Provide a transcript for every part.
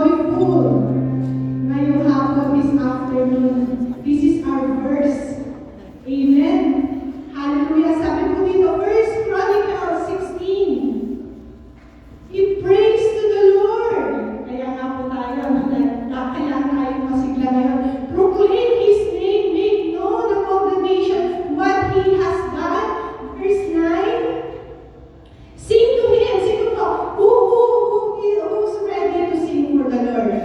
joyful ngayong hapon this afternoon. This is our verse. Amen. Hallelujah. Sabi po dito, 1 Chronicles 16. Give praise to the Lord. Kaya nga po tayo, kaya tayo masigla ngayon. Proclaim His name, make known among the nation what He has done. Verse 9. Sing to Him. Sing to who's ready to sing for the Lord?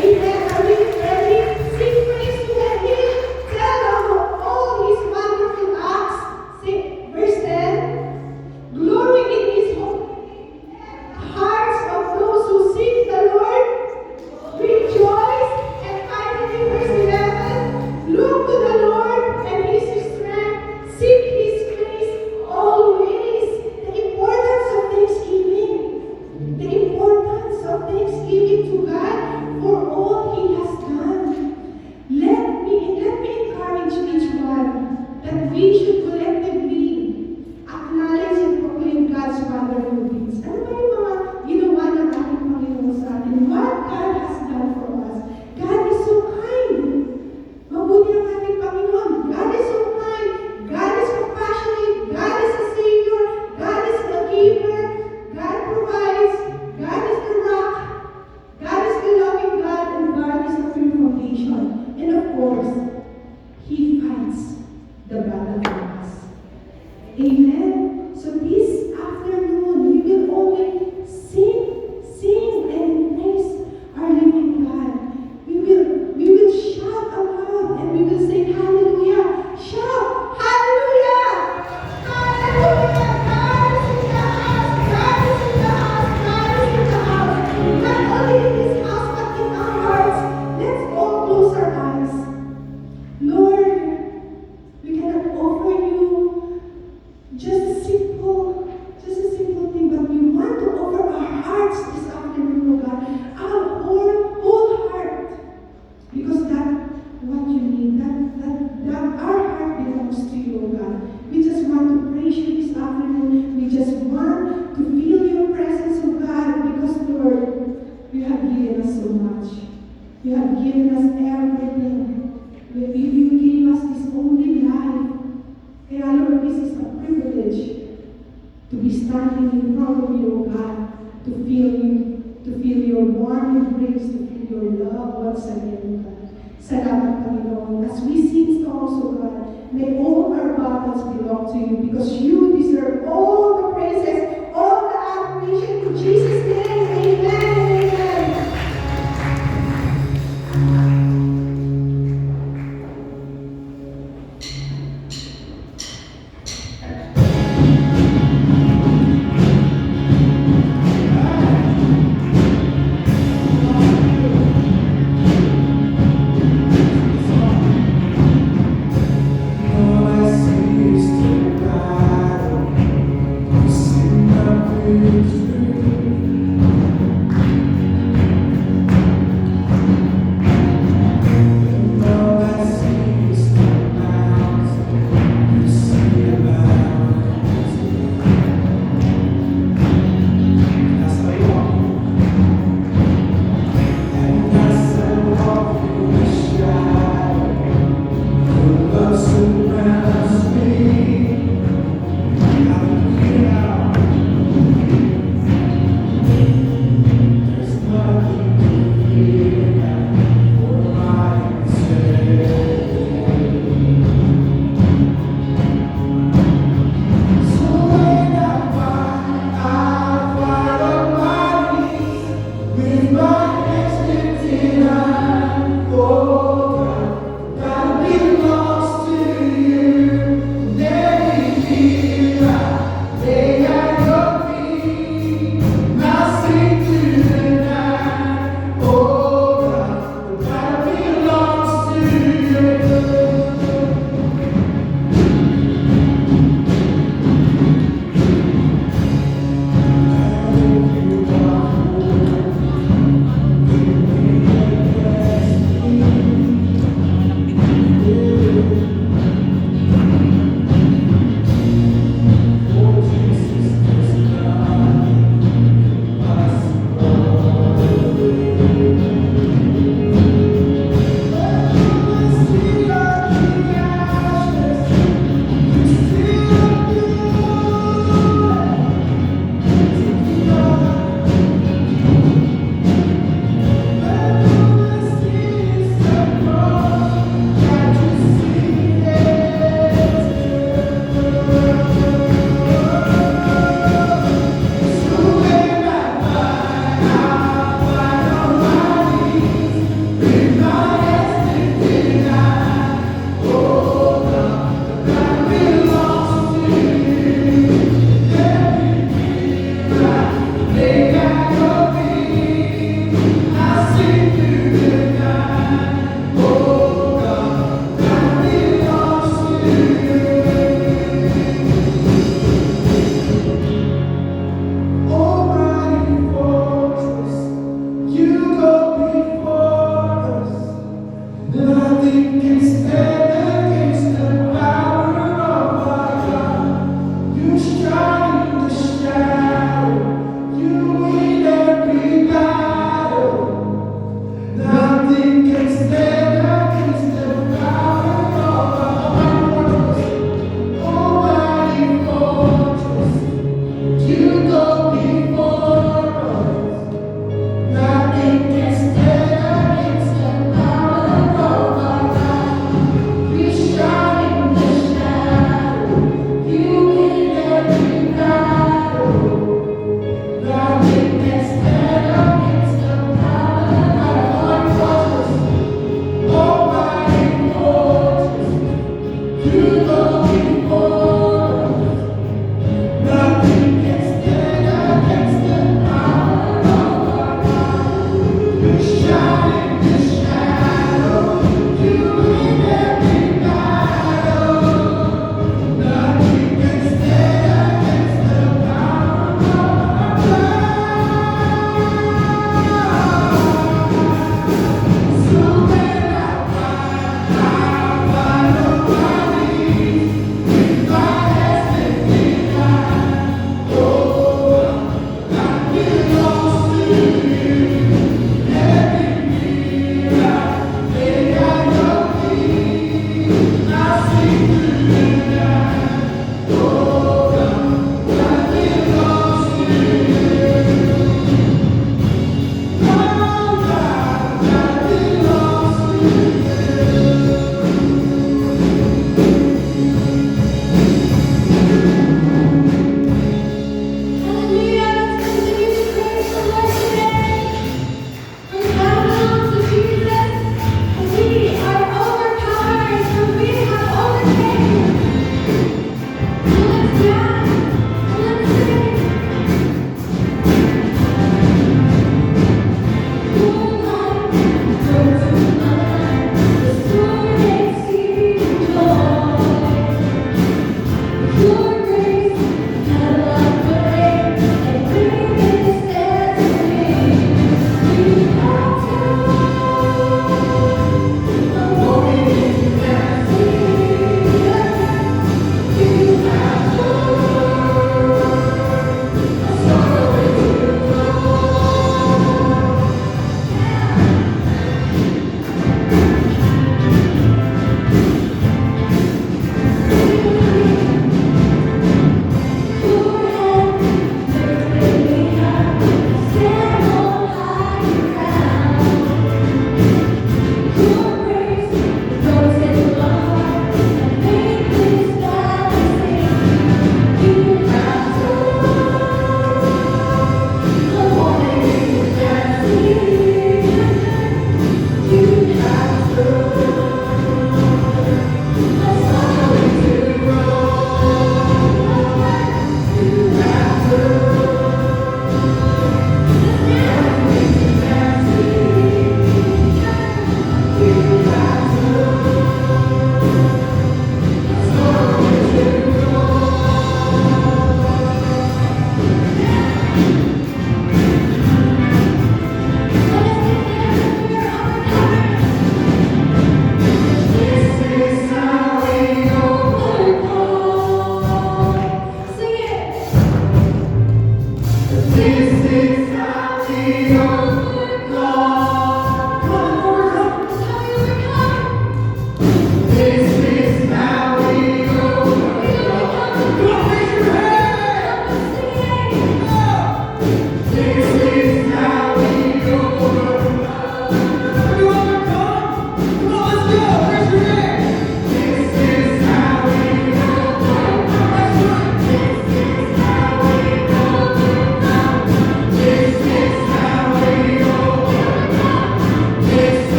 Amen. Are we ready? Sing praise to Him. Tell of all His wonderful acts. Sing. Verse 10. Glory in His holy hearts of those who seek the Lord. Rejoice. And finally, verse 11. Look to the Lord and His strength. Seek His face always. The importance of thanksgiving. The importance of thanksgiving to God for all He has done. Let me encourage each one that we should collectively acknowledge and proclaim God's wonderful deeds. Ano ba yung mga ginawa ng ating Panginoon sa atin? What God has done for us. God is so kind. Mabuti ang ating Panginoon. God is so kind. God is compassionate. God is a Savior. God is the giver. God provides. God is the rock. God is the loving God. And God is the firm foundation. And of course, He fights the battle for us. Amen. So this afternoon, we will only sing and praise our living God. We will shout aloud and we will say hallelujah. Shout hallelujah! Hallelujah! God is in the house! God is in the house! God is in the house! Not only in this house but in our hearts. Let's all close our eyes. Lord, we cannot offer you just a simple thing, but we want to offer our hearts this afternoon, oh God. Our whole heart. Because that's what you need. That our heart belongs to you, oh God. We just want to praise you this afternoon. We just want to feel your presence, oh God, because Lord, you have given us so much. You have given us everything. You gave us this only life. Kaya Lord, this is a privilege to be standing in front of you, O God, to feel you, to feel your warm embrace, to feel your love once again, O God. Salamat, Panginoon. As we sing songs, O God, may all our battles belong to you because you deserve all the praises, all the adoration. In Jesus' name, amen and amen. All I see is to God.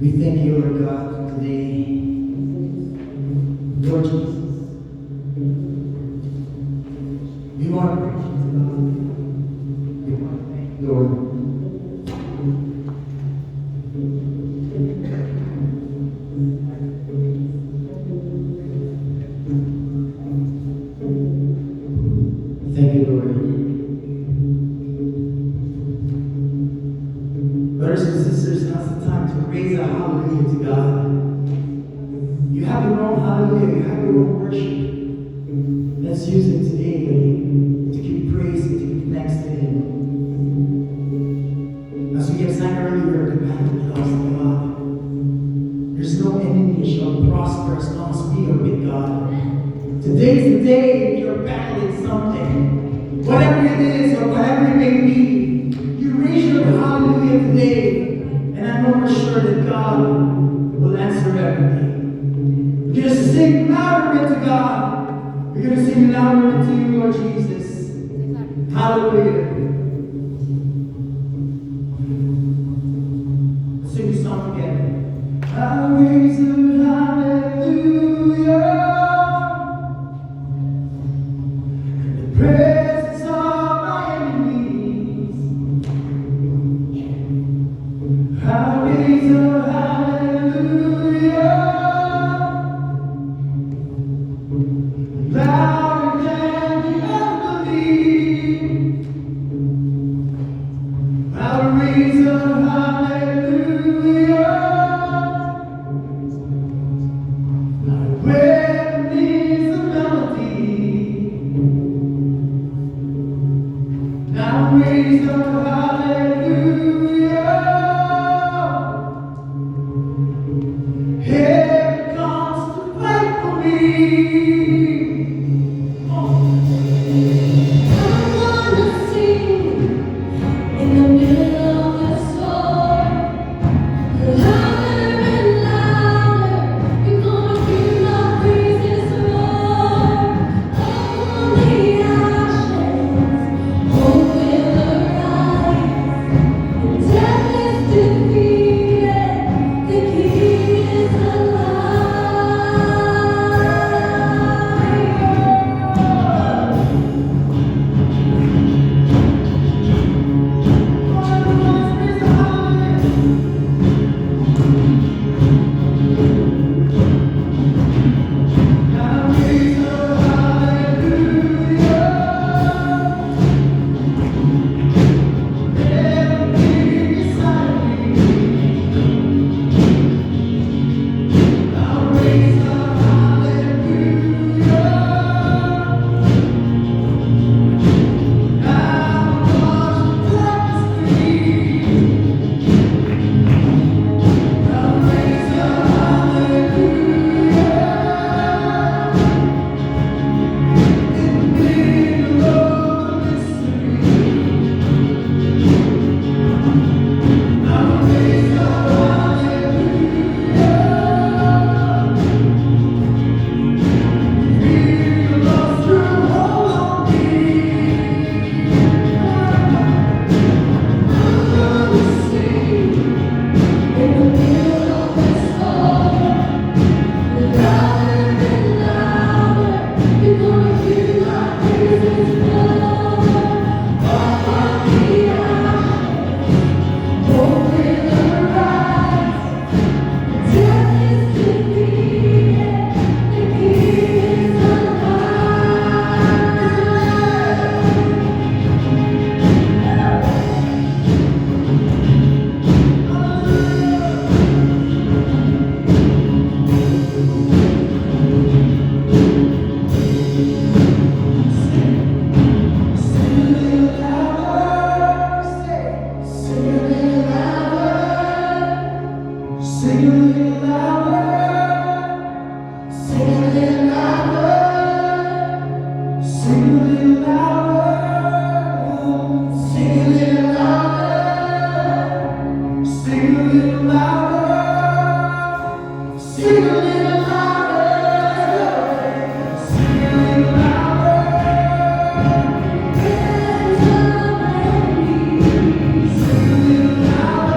We thank you, Lord God, today. Lord Jesus, we want to praise you, God. We want to thank you, Lord. Thank you, Lord. Brothers and sisters, now's the time to raise a hallelujah to God. You have your own hallelujah, you have your own worship. Let's use it today to give praise and to give thanks to Him. As we have sang earlier, the battle belongs to God. There's no enemy shall prosper as long as we are with God. Today's the day you're battling something. Whatever it is or whatever it may be, you raise your hallelujah today. And I know for sure that God will answer everything. We're going to sing louder into God. We're going to sing louder into you, Lord Jesus. Hallelujah. Let's sing this song again. I raise a hallelujah. In the presence of my enemies. I raise a hallelujah. Louder than the unbelief. I'll raise a hallelujah. Sing a little louder. Sing a little louder. Sing a little louder. Sing a little louder.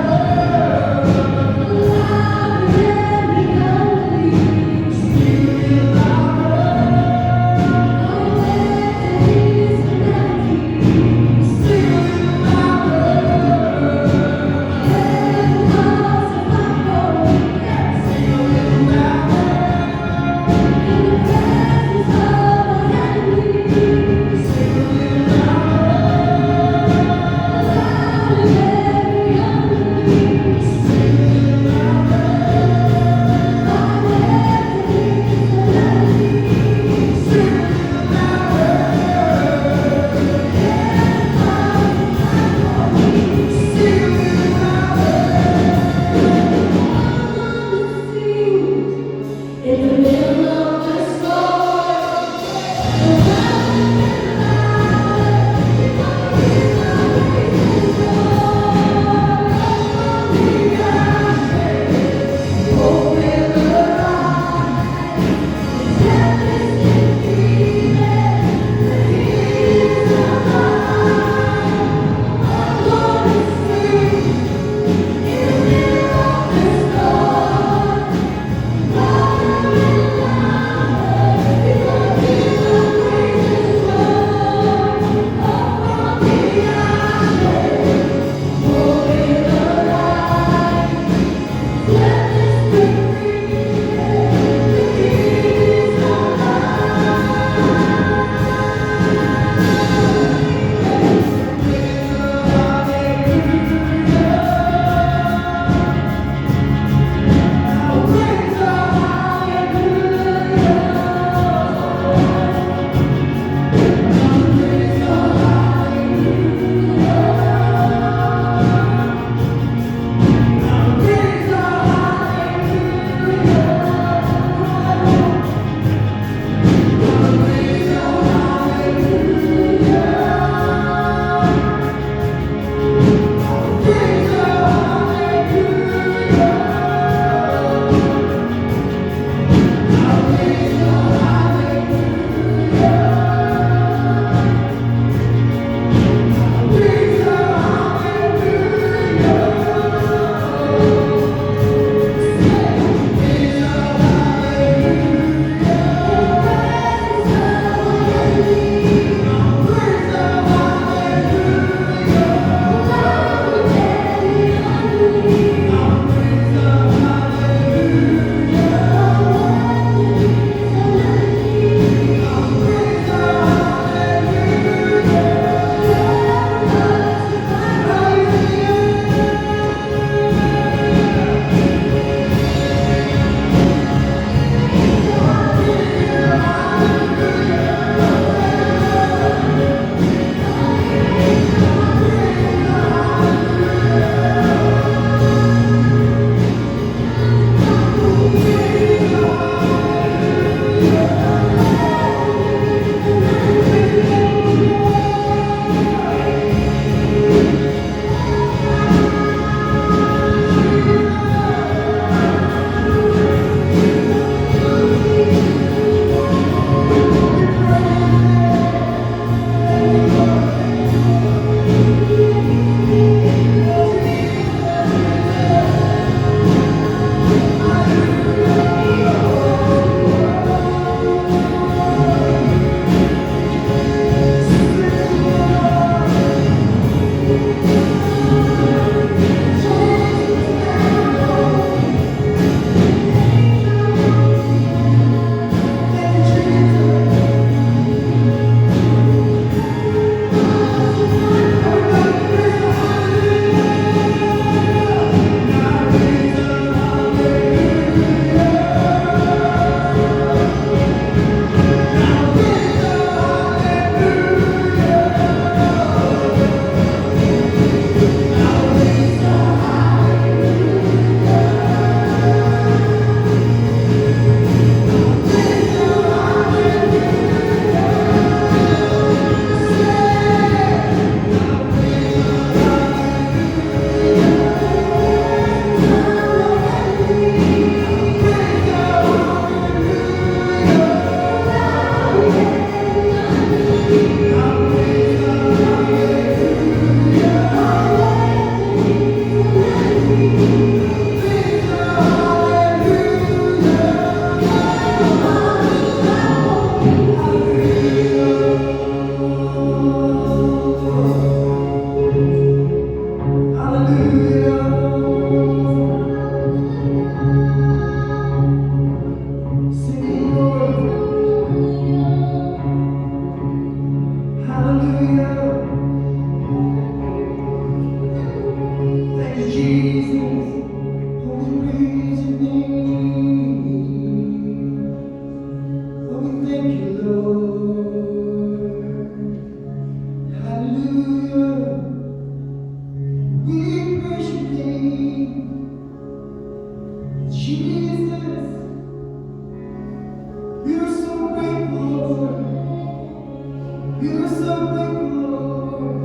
You're so grateful, Lord.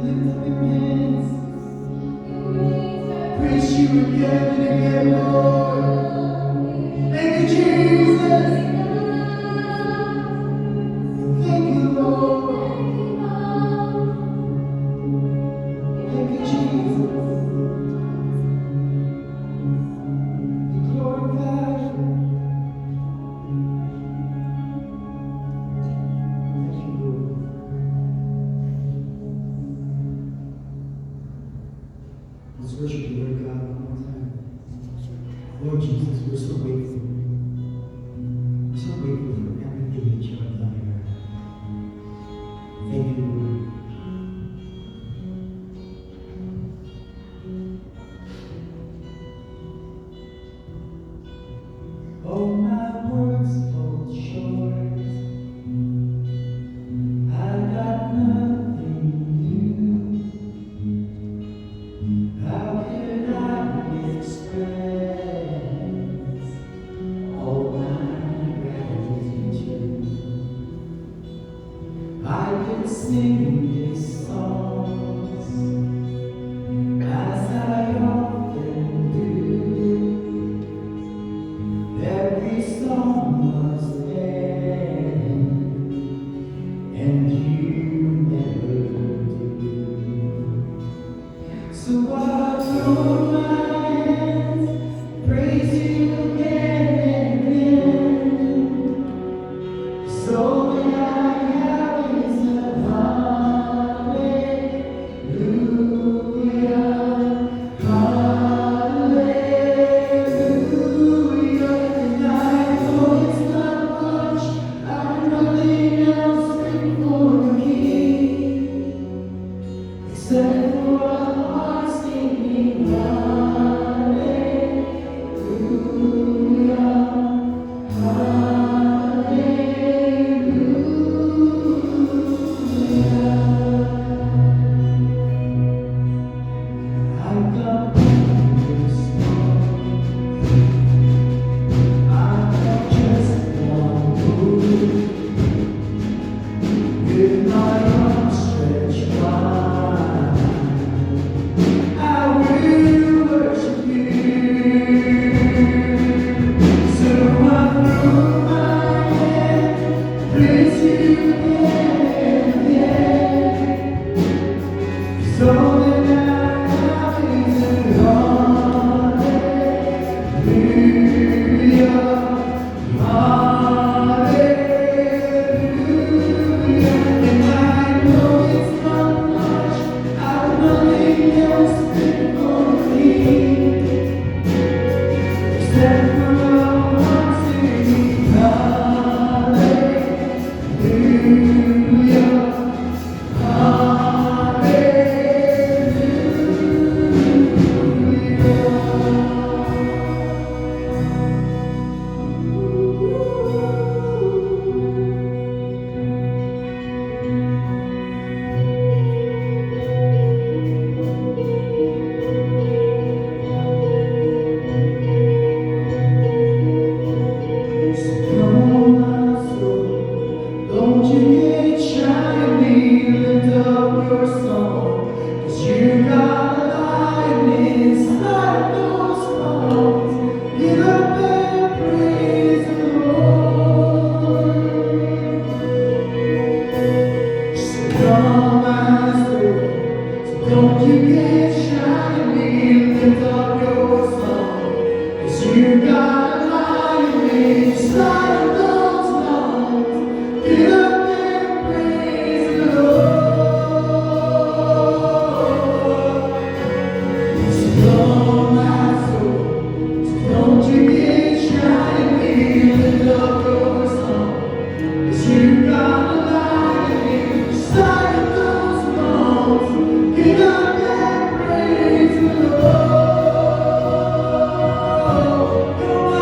Lift up your hands. Praise you again and again, Lord. Thank you, Jesus. Thank you, Lord. Thank you, Jesus. We glorify you. Thank you, Lord. Let's worship you, Lord God, one more time. Lord Jesus, we're so grateful. We're so grateful for everything that you have done here. Thank you, Lord. Oh, my words fall short. I got nothing new. How can I express all my gratitude to you? I could sing these songs as I often do. Every song must end, and you never do. So I throw my hands, praise you again and again. So that I have is a hallelujah, hallelujah. And I know it's not much, I'm nothing else fit for me, except for a heart singing hallelujah, hallelujah. I've got this song. I've got just one move. With my arms stretched wide, I will worship you. So I throw my hands, praise you again and again. So that I have is a hallelujah, hallelujah. And I know it's not much, I've nothing else fit for me, except for a heart singing hallelujah, So come on, my soul, don't you get shy of me, lift up your song, 'cause you got a lion inside those lungs. Get up and praise the Lord. So come on, my soul, so don't you get shy of me, lift up your song, 'cause you got a lion inside those lungs. Get up and praise the Lord. So come on, my soul, so don't you get shy of me, lift up your song, 'cause you got a lion inside those lungs. Get up and praise the Lord. Come on,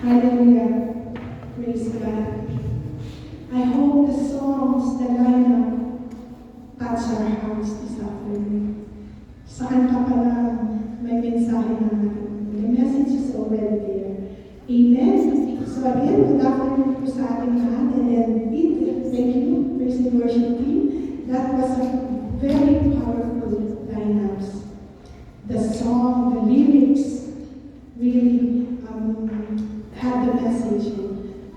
Hallelujah. Praise God. I hope the songs that line up touch our hearts this afternoon. Sa kanta pa lang, may mensahe na natin. The message is already there. Amen. So again, good afternoon po sa ating lahat. And then, thank you, praise and worship team. That was a very powerful lineups. The song, the lyrics, really had the message.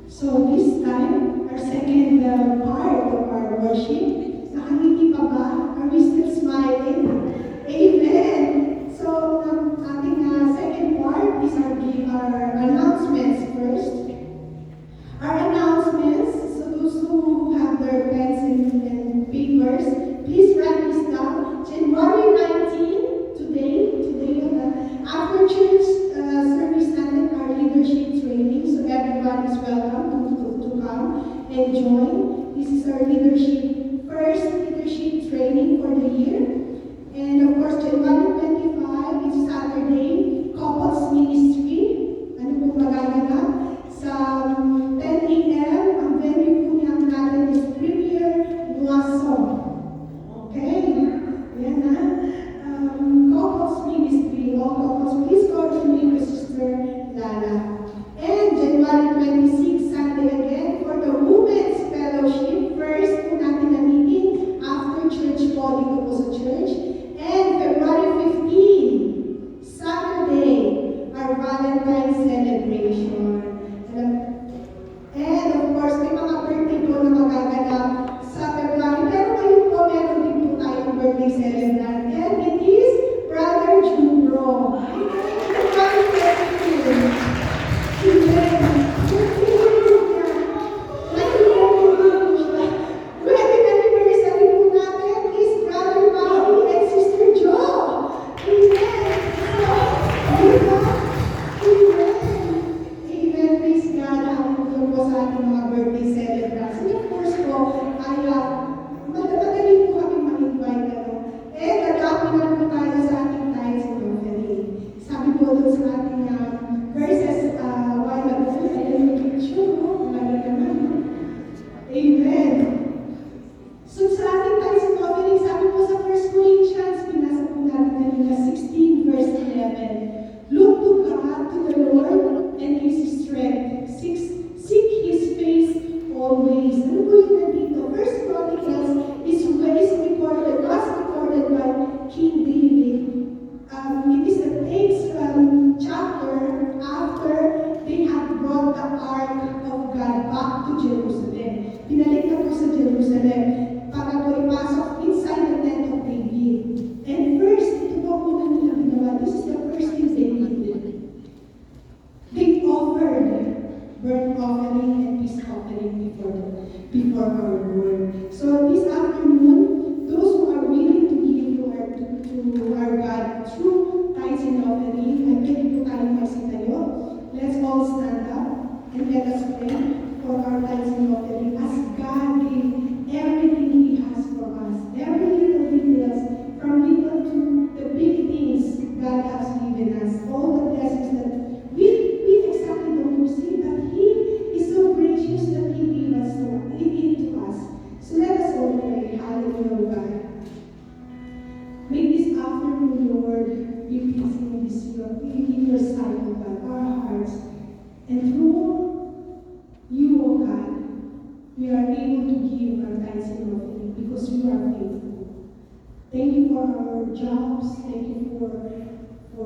So this time, our second part of our worship, nakangiti pa ba? Are we still smiling? Amen! So, ating second part is our announcements first. Our announcements, so those who have their pens and papers, please write this down. January 19, today, after church service natin, our leadership training, so everyone is welcome to come and join. This is our first leadership training for the year. And of course, January 25, it's Saturday, couples ministry. Ano po magaganap? Sa 10 a.m., ang venue po niya natin is Premier Blossom. Okay? Yan na. Couples ministry. All couples, please coordinate with Sister Lala. And January 26, Sunday again, for the Women's Fellowship. First po natin na meeting after church po dito po sa church. And February 15, Saturday, our Valentine's celebration. And of course, may mga birthday po na magaganap sa February. Pero ngayon po, meron din po tayong birthday celebrant. And it is Brother Jumro. Happy birthday! Wedding anniversary po natin is Brother Bobby and Sister Jo. Amen! Amen, praise God. Hallelujah po sa ating mga birthday celebrants. And of course po, ay madali po kami mag-invite. Nagkapin na po tayo sa ating tithes and offering. Sabi po doon sa ating verses while ago, ayun yung picture mo, lagi naman. Amen. So sa ating tithes and offering, sabi po sa 1 Corinthians, pinasa po natin kanina 16 verse 11. Look to God, to the Lord, and His strength. Seek His face always. Ano po yung nandito? 1 Chronicles was recorded by King David. It is the next chapter after they had brought the Ark of God back to Jerusalem. Pinalik na po sa Jerusalem para po ipasok inside the tent of David. And first, ito po po nila ginawa. This is the first thing they did. They offered burnt offering and peace offering before our Lord. So this afternoon, those who are willing to give to our God through tithes and offering, and pwede po tayong magsitayo. Let's all stand up and let us pray for our tithes and offering as God gave everything He has for us. Every little details, from little to the big things God has given us. All the blessings that we exactly don't receive, but He is so gracious that He gave it to us. So let us all pray. Hallelujah, God. Make this afternoon, Lord, be pleasing in your sight, O God, our hearts. And through you, O God, we are able to give our tithes and offering because you are faithful. Thank you for our jobs. Thank you for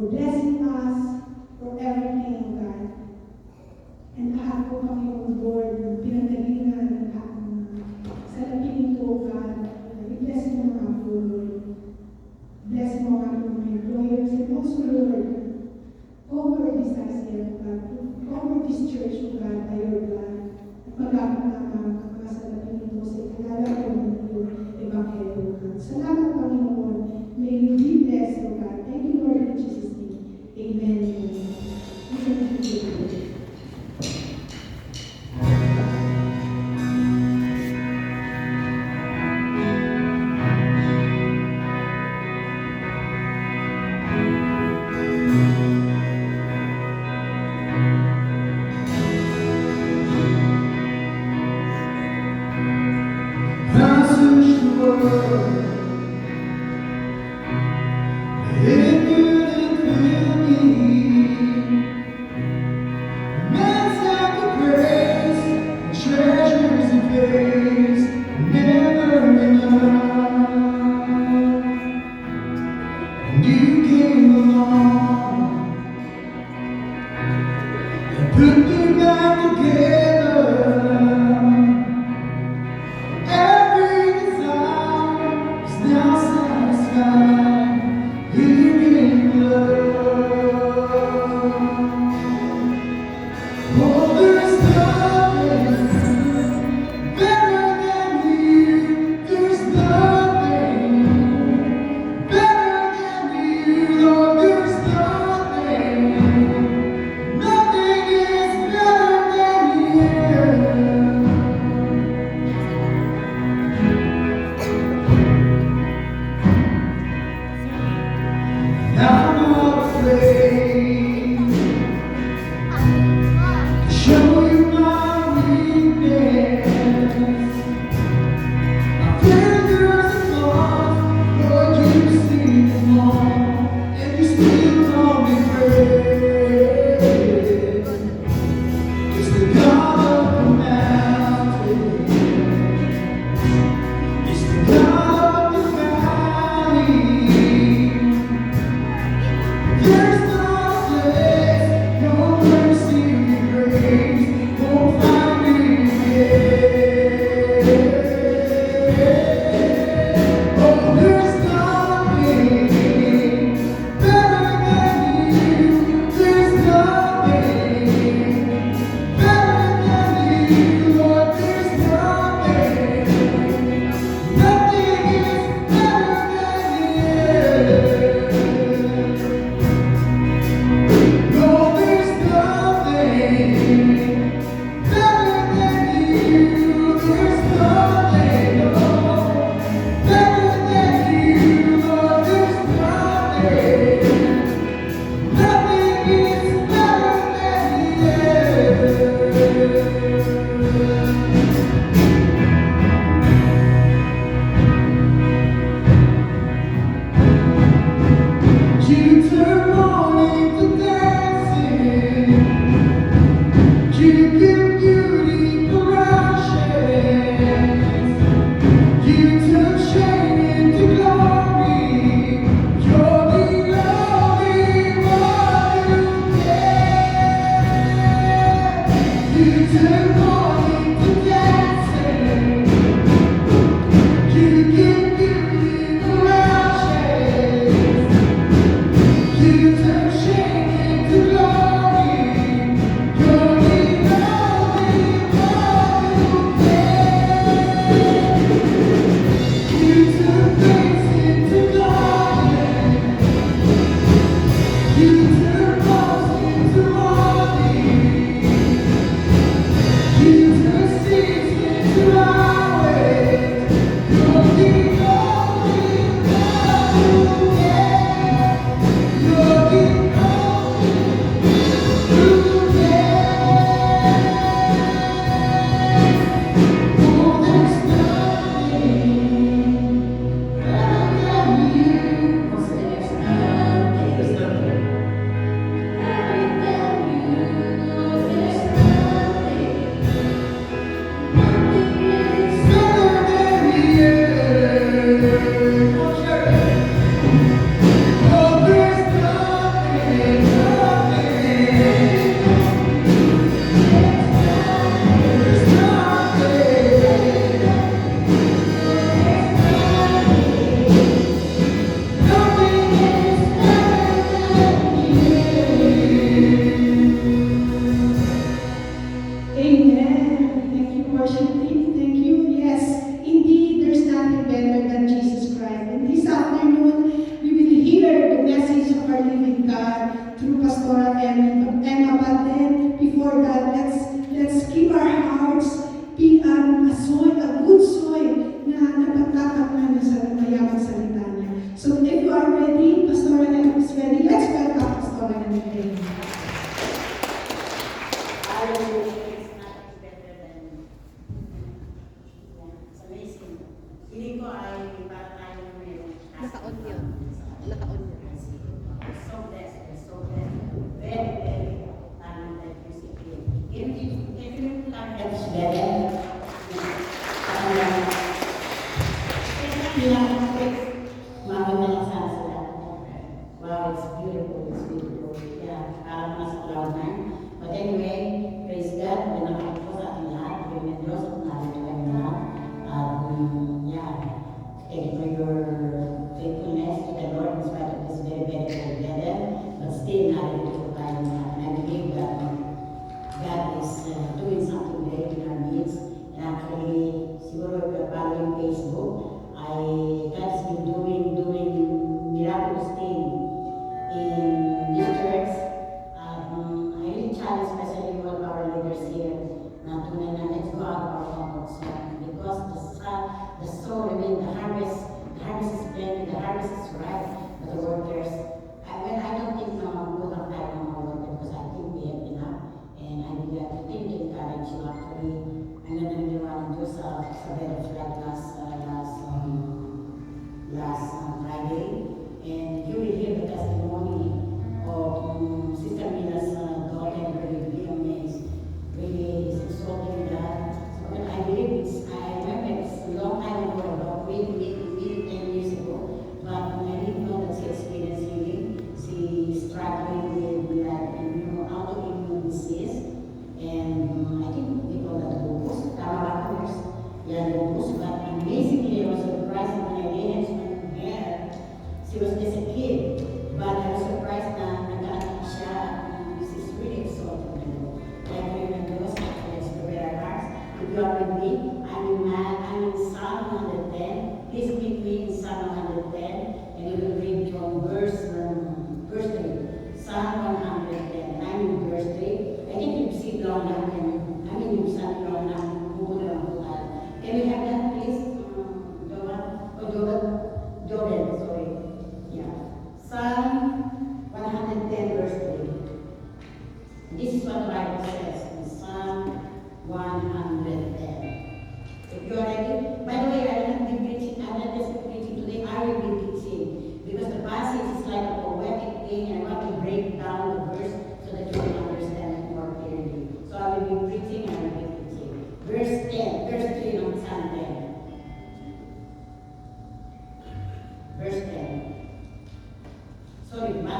blessing us, for everything, O God. And lahat po kami, O Lord, ng pinagalingan, sa napili ko, O God, i-bless mo nga po, Lord. Bless mo nga po mga employers, and also, Lord, cover this ICF, O God. Cover this church, O God, by your blood. At magamit na mga sa napili ko sa ikalala ko ng iyong Ebanghelyo, O God. Salamat, Panginoon. May you be blessed, O God. Thank you, Lord, in Jesus' name. Amen. Amen. I'm not afraid to show you my weakness. My failures and flaws, Lord, you see them all, and you still call me great. It's the God of the mountain. It's the God of the valley. There's no place, no mercy and grace won't find me again. Oh, there's nothing better than you. There's nothing better than you, Lord. There's nothing. Nothing is better than you. No, there's nothing better than you. There's nothing, no, better than you, Lord. There's nothing. Nothing is better than you. You turn morning to dancing. You give beauty for ashes. You turn shame into glory. You're the only one who can. You turn morning to dancing. You give beauty for ashes. You turn shame into glory. You're the only one who can. You turn grace into garden. You turn lost into morning. You turn seas into highways. You're the only one who can. You're the only who can. Oh, there's nothing better than you. There's nothing. There's nothing. Better than you. There's nothing. Nothing is better than you. Oh, there's nothing, There's nothing is better than you. Amen. Thank you, worship team. Thank you. Yes, indeed, there's nothing better than Jesus Christ. And this afternoon, we will hear the message of our living God through Pastora Emma. But then, before that, let's keep our hearts be a soil, a good soil na napagtatakpan sa mayamang salita niya. So if you are ready, Pastora Emma is ready. Let's welcome Pastora Emma. Hallelujah, it's not better than, it's amazing. Feeling ko ay para tayo meron. Naka-on yun. Naka-on yun. So blessed, so blessed. Very, very talented music here. Can you clap hands together? Wow, it's beautiful, it's beautiful. Yeah, parang nasa cloud nine. But anyway, praise God, pinakita ko sa ating lahat, yung ng Diyos at natin kami lahat. Yeah, thank you for your faithfulness to the Lord in spite of this very, very cold weather. But still, nandito po tayo lahat. And I believe that God is doing something great in our midst. And actually, siguro if you're following Facebook, God's been doing miraculous thing in this church. I really challenge especially all our leaders here na tunay na let's go out of our comfort zone because the harvest is plenty, the harvest is ripe, but the workers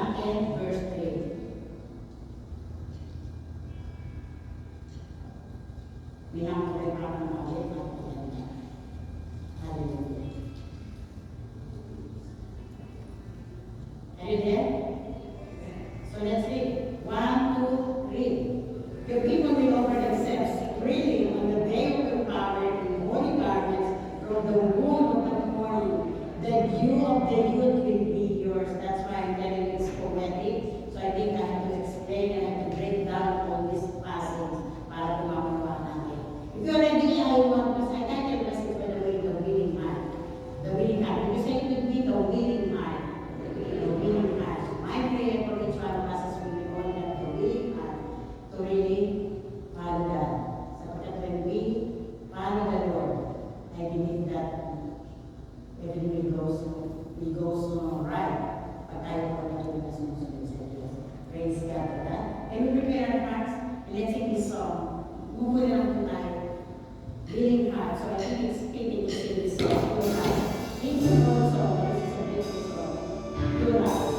110 verse 3. We have to wake up and awake up together. Hallelujah. Are you there? So let's read. 1, 2, 3. The people will offer themselves freely on the day of your power in holy garments from the womb of the morning. The dew of the youth will be yours. That's why I'm telling you it's poetic. So I think I have to explain and I have to break down all these passages para tumamawa natin. If you're ready, I want to say, I title message by the way, the willing heart. The willing heart. If you say it with me, the willing heart. The willing heart. My prayer for each one of us is we will all have the willing heart to really follow God. Sapagkat when we follow the Lord, I believe that everything will go so right. But I will continue to sumusunod sa Diyos. Praise God for that. And we prepare our hearts and let's sing this song. Mumuli lang po tayo. Willing heart. So I think it's fitting to sing this song. Pure heart. It's a good song. This is a beautiful song. Pure heart.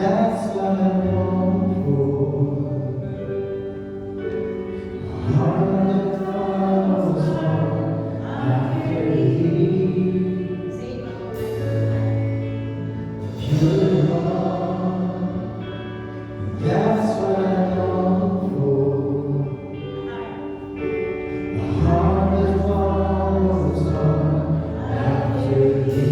That's what I long for. A heart that follows on after Thee. Pure heart. That's what I long for. A heart that follows on after Thee.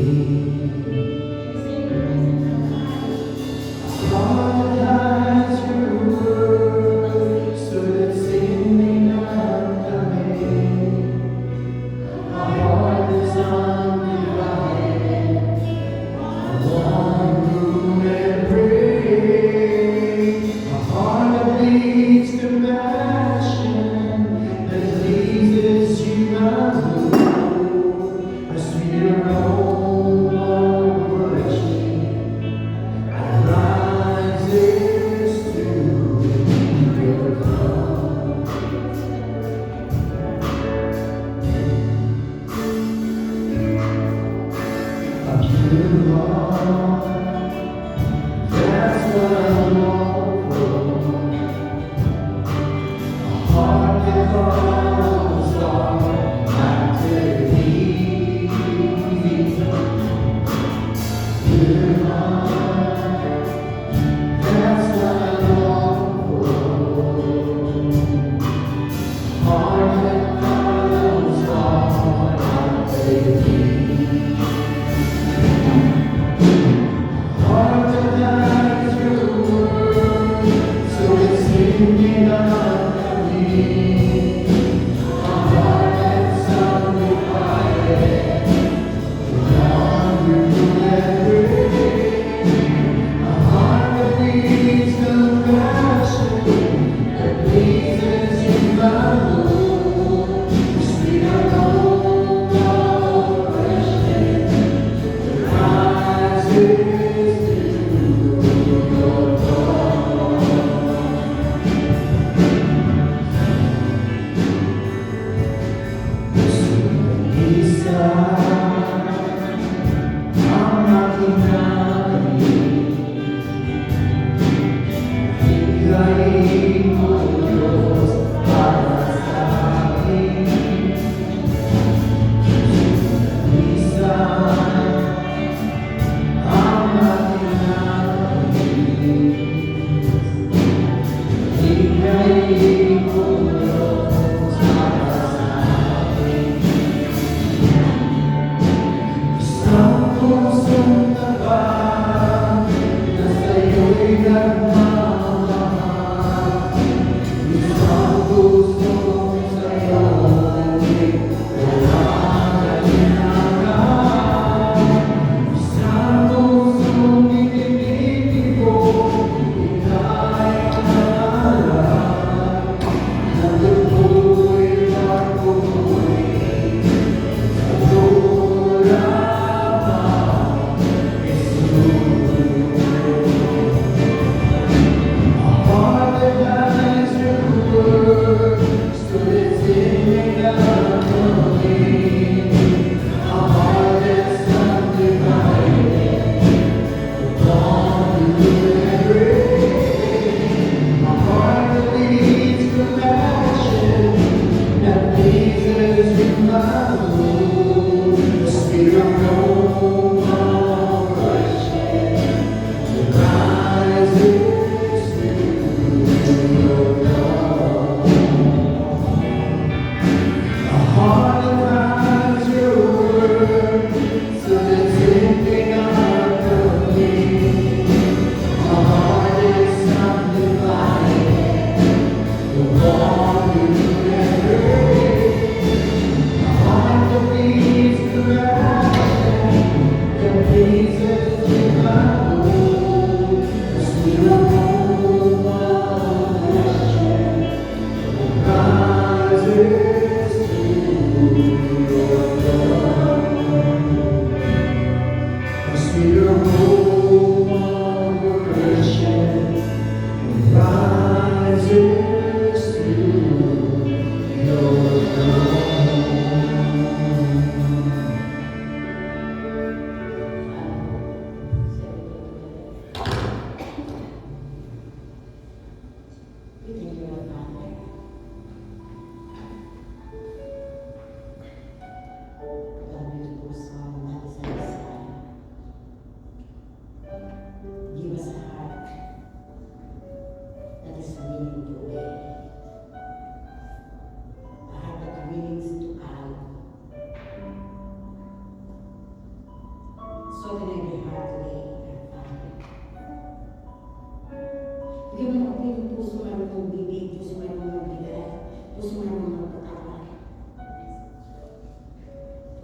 Bigyan mo ako yung puso marunong bibig, puso marunong magbigay, puso marunong magpatawad,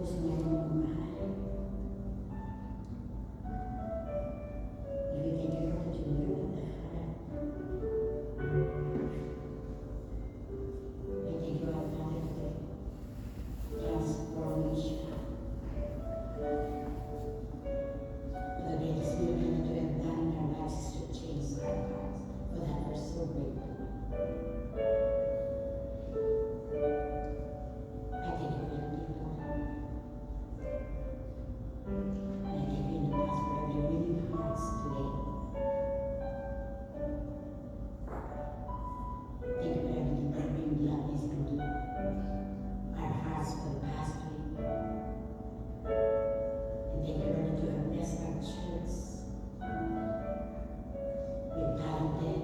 puso marunong magmahal. Ibigay niyo ako sa Diyos ng lahat. I thank you, our Father, for transformation. For the greatest miracle that you have done in our lives is to change our hearts. For that we're so grateful. I thank you for the people. And I thank you in advance for every willing hearts today. Thank you for everything that bring gladness into our hearts for the past week. And thank you, Lord, that you have blessed our church with talented,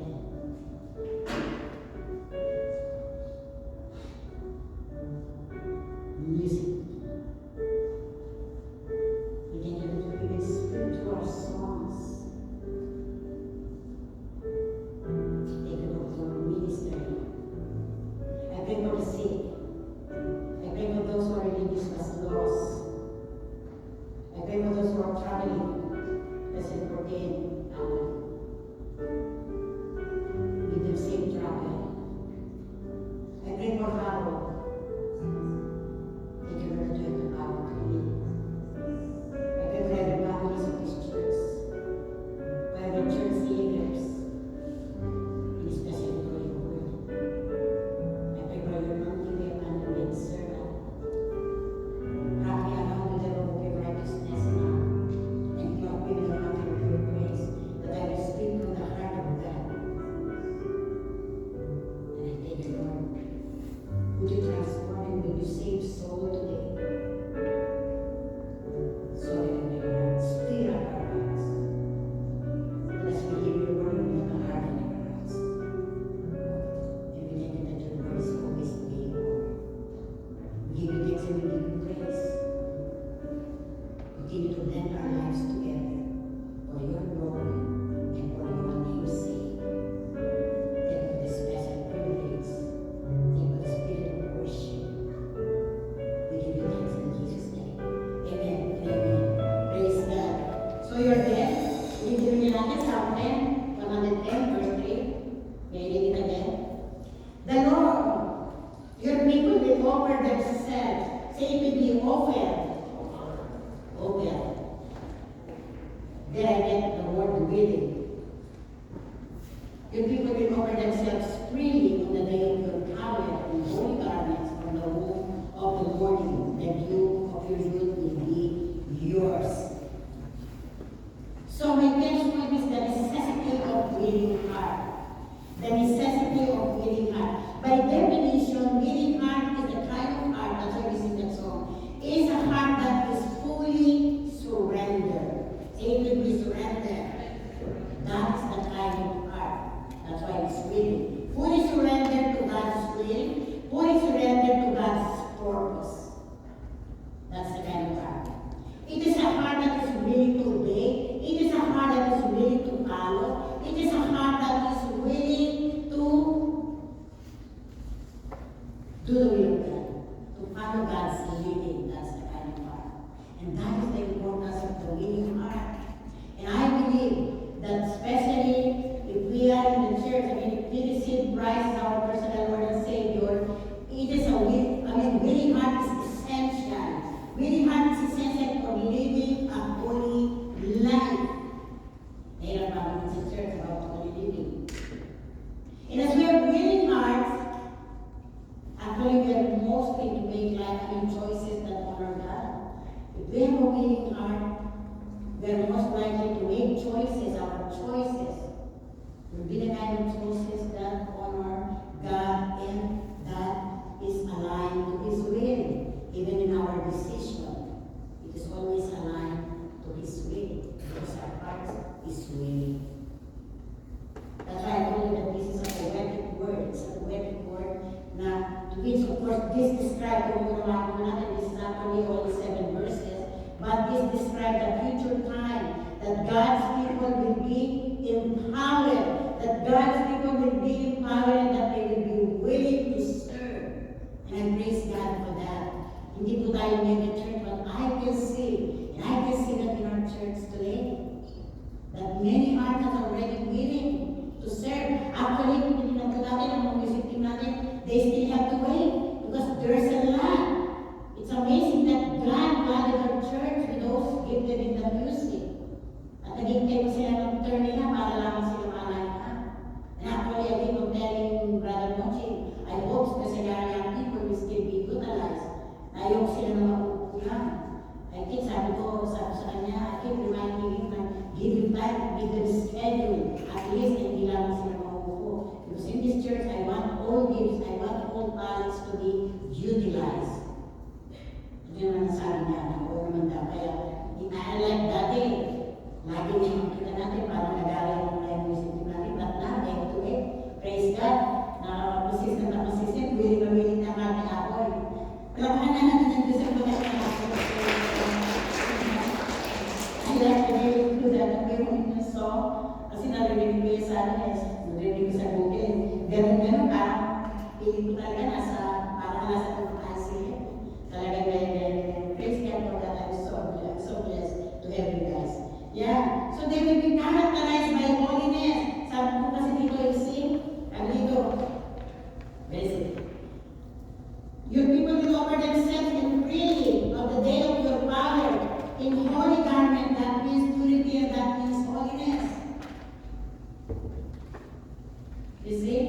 music. We thank you that you have given spirit to our songs. Thank you, Lord, for ministering. I pray for the sick. I pray for those who are religious lost. I pray for those who are traveling. Blessed Forgive, give them safe travel. I pray for Harold. Thank you, Lord, that you have the power to lead. I pray for every families of this church, for every church leaders, and especially for your word. I pray for your non-giving and underrated servant. Wrap me around with the robe of your righteousness now, and clothe me with the mantle of your grace, that I may speak from the heart of God. And I thank you, Lord. Would you transform and would you save soul today? So that in your hearts, stir up our hearts. Let us believe your word and not harden our hearts. And we thank you that your word is always able. We give you thanks and we give you praise. Continue to blend our lives together for your glory and for your name's sake. Thank you for this special privilege. Thank you for the spirit of worship. We give you thanks in Jesus' name. Amen and amen. Praise God. So you're there. Bibigyan niyo natin Psalm 10, 110, verse 3. May I read it again? The Lord, your people will offer themselves. Say it will be offered. Offered. There I get the word willing. Your people will offer themselves freely on the day of your power in holy garments from the womb of the morning. The dew of your youth will be yours. So my next point is the necessity of willing heart. The necessity of willing heart. By definition, willing heart is the kind of heart, that's why we sing that song, is a heart that is fully surrendered. Say it will be surrendered. That is the kind of heart. That's why it's willing. Fully surrendered to God's will, fully surrendered to God's purpose. That's the kind of heart. It is a heart that is willing to obey. It is a heart that is willing to follow. It is a heart that is willing to do the will of God, to follow God's leading. That's the kind of heart. Julia Sanchez, narinig ko sa Google, ganun-ganun, parang piling ko talaga parang nasa pagkakasili. Talaga praise God for that. I'm so blessed to have you guys. Yeah, so they will be characterized by holiness. Sabi ko kasi dito, you see, dito, listen. Your people will offer themselves in freely of the day of your power in holy garment, that means purity and that means holiness. You see,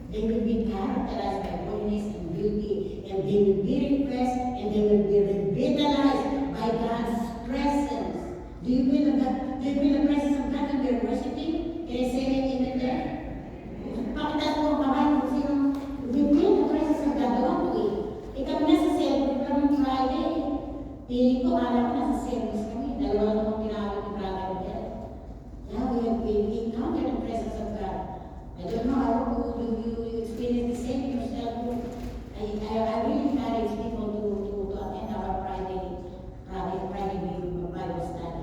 they will be characterized by holiness and beauty, and they will be refreshed and they will be revitalized by God's presence. Do you feel that? Do you feel the presence of God when you're worshiping? Can I say it even there? Pakita ko ang kamay kung sino. We feel the presence of God, don't we? Ikaw nasa cellphone ka ng Friday. Piling ko, alam ko nasa service kami. Dalawa lang akong tinawag ni Brother Del. Yeah, we encounter the presence of God. I don't know, I hope you experience the same yourself too. I really encourage people to attend our Friday Bible study.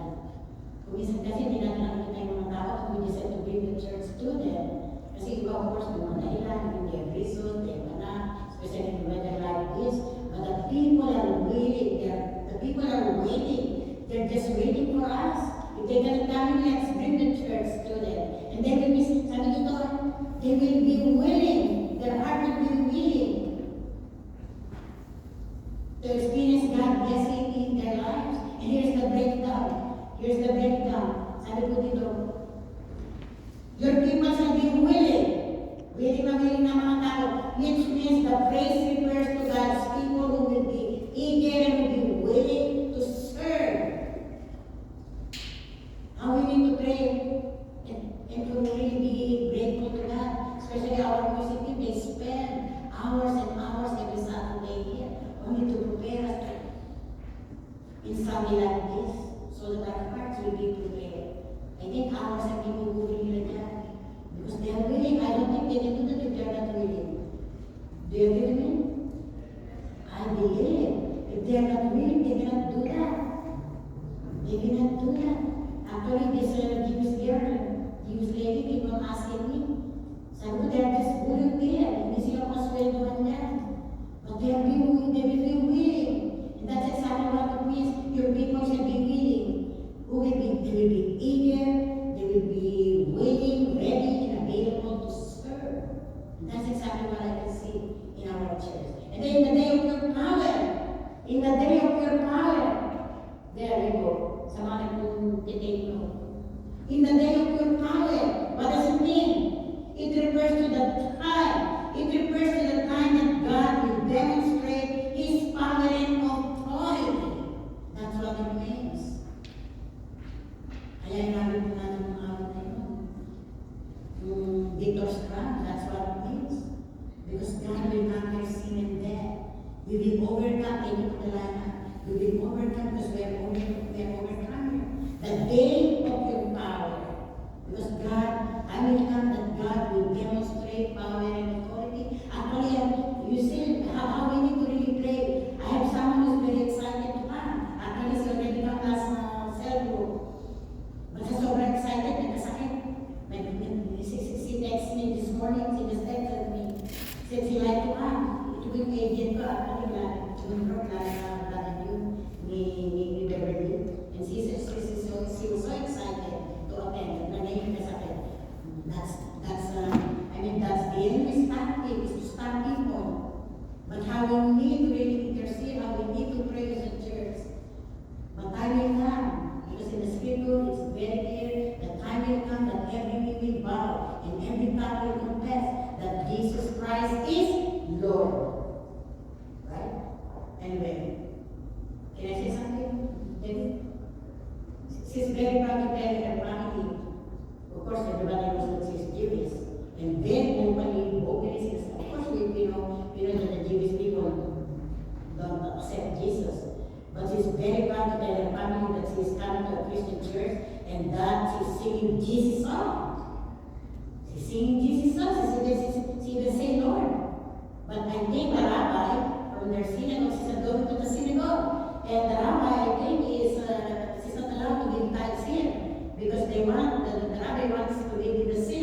Kung minsan kasi hindi natin nakikita yung mga tao, kung we decide to bring the church to them. Kasi iba, of course, may mga dahilan, they have reason, they have na, especially in weather like this. But the people are waiting. They're just waiting for us. If they're going to come in, let's bring the church to them. And they will be, sabi dito, they will be willing. Their heart will be willing to experience God's blessing in their lives. And here's the breakdown. Sabi ko dito, your people shall be willing. Willing na mga tao, which means the praise refers to God's people who will be eager and will be willing to serve. And we need to pray and to really be grateful to God. Especially our music team, they spend hours and hours every Saturday here only to prepare us in Sunday like this, so that our hearts will be prepared. I think ours are people who will hear that. Because they are willing. I don't think they can do that if they are not willing. Do you agree with me? I believe. If they are not willing, they cannot do that. They cannot do that. Actually, this Jewish lady keep on asking me. Sabi ko, they are just volunteer. Hindi sila masweldohan yan. But they will be willing. And that's exactly what it means. Your people should be willing. They will be eager. They will be willing, ready, and available to serve. And that's exactly what I can see in our church. And then in the day of your power, there we go. Sa mga nagtitake note. In the day of your power, what does it mean? It refers to the time. It refers to the time that God will demonstrate His power and authority. That's what it means. Kaya namin po natin mga awit na yun. Victor's crown, that's what it means. Because God will conquer sin and death. We will overcome any of the lineup. We will overcome because we are overcoming. The day of your power. Because God, I will come that God will demonstrate power and authority. Actually, you see how we need to really pray. I have someone who's very excited to come. Actually, he's already come last cell group. But he's so excited, nagkasakit. She texted me this morning, she just texted me. Said she like to come. Ito yung agent ko, actually, tumulong na yun ni Beverly. And she was so excited to attend. Nanayin nagkasakit. That's the enemy's tactic, is to stop people. But how we need to really intercede, how we need to pray as a church. But time will come, because in the scripture it's very clear, the time will come that every knee will bow and every tongue will confess that Jesus Christ is Lord. Right? Anyway, can I say something? She's very proud to tell her family. Of course, everybody knows that she's Jewish. And then vocally says, of course, we know that the Jewish people don't accept Jesus. But she's very proud to tell her family that she's coming to a Christian church and that she's singing Jesus song. She's singing Jesus song. She even say Lord. But I think the rabbi from their synagogue, she's going to the synagogue. And the rabbi, I think, she's not allowed to give tithes here. Because the rabbi wants to live in the synagogue.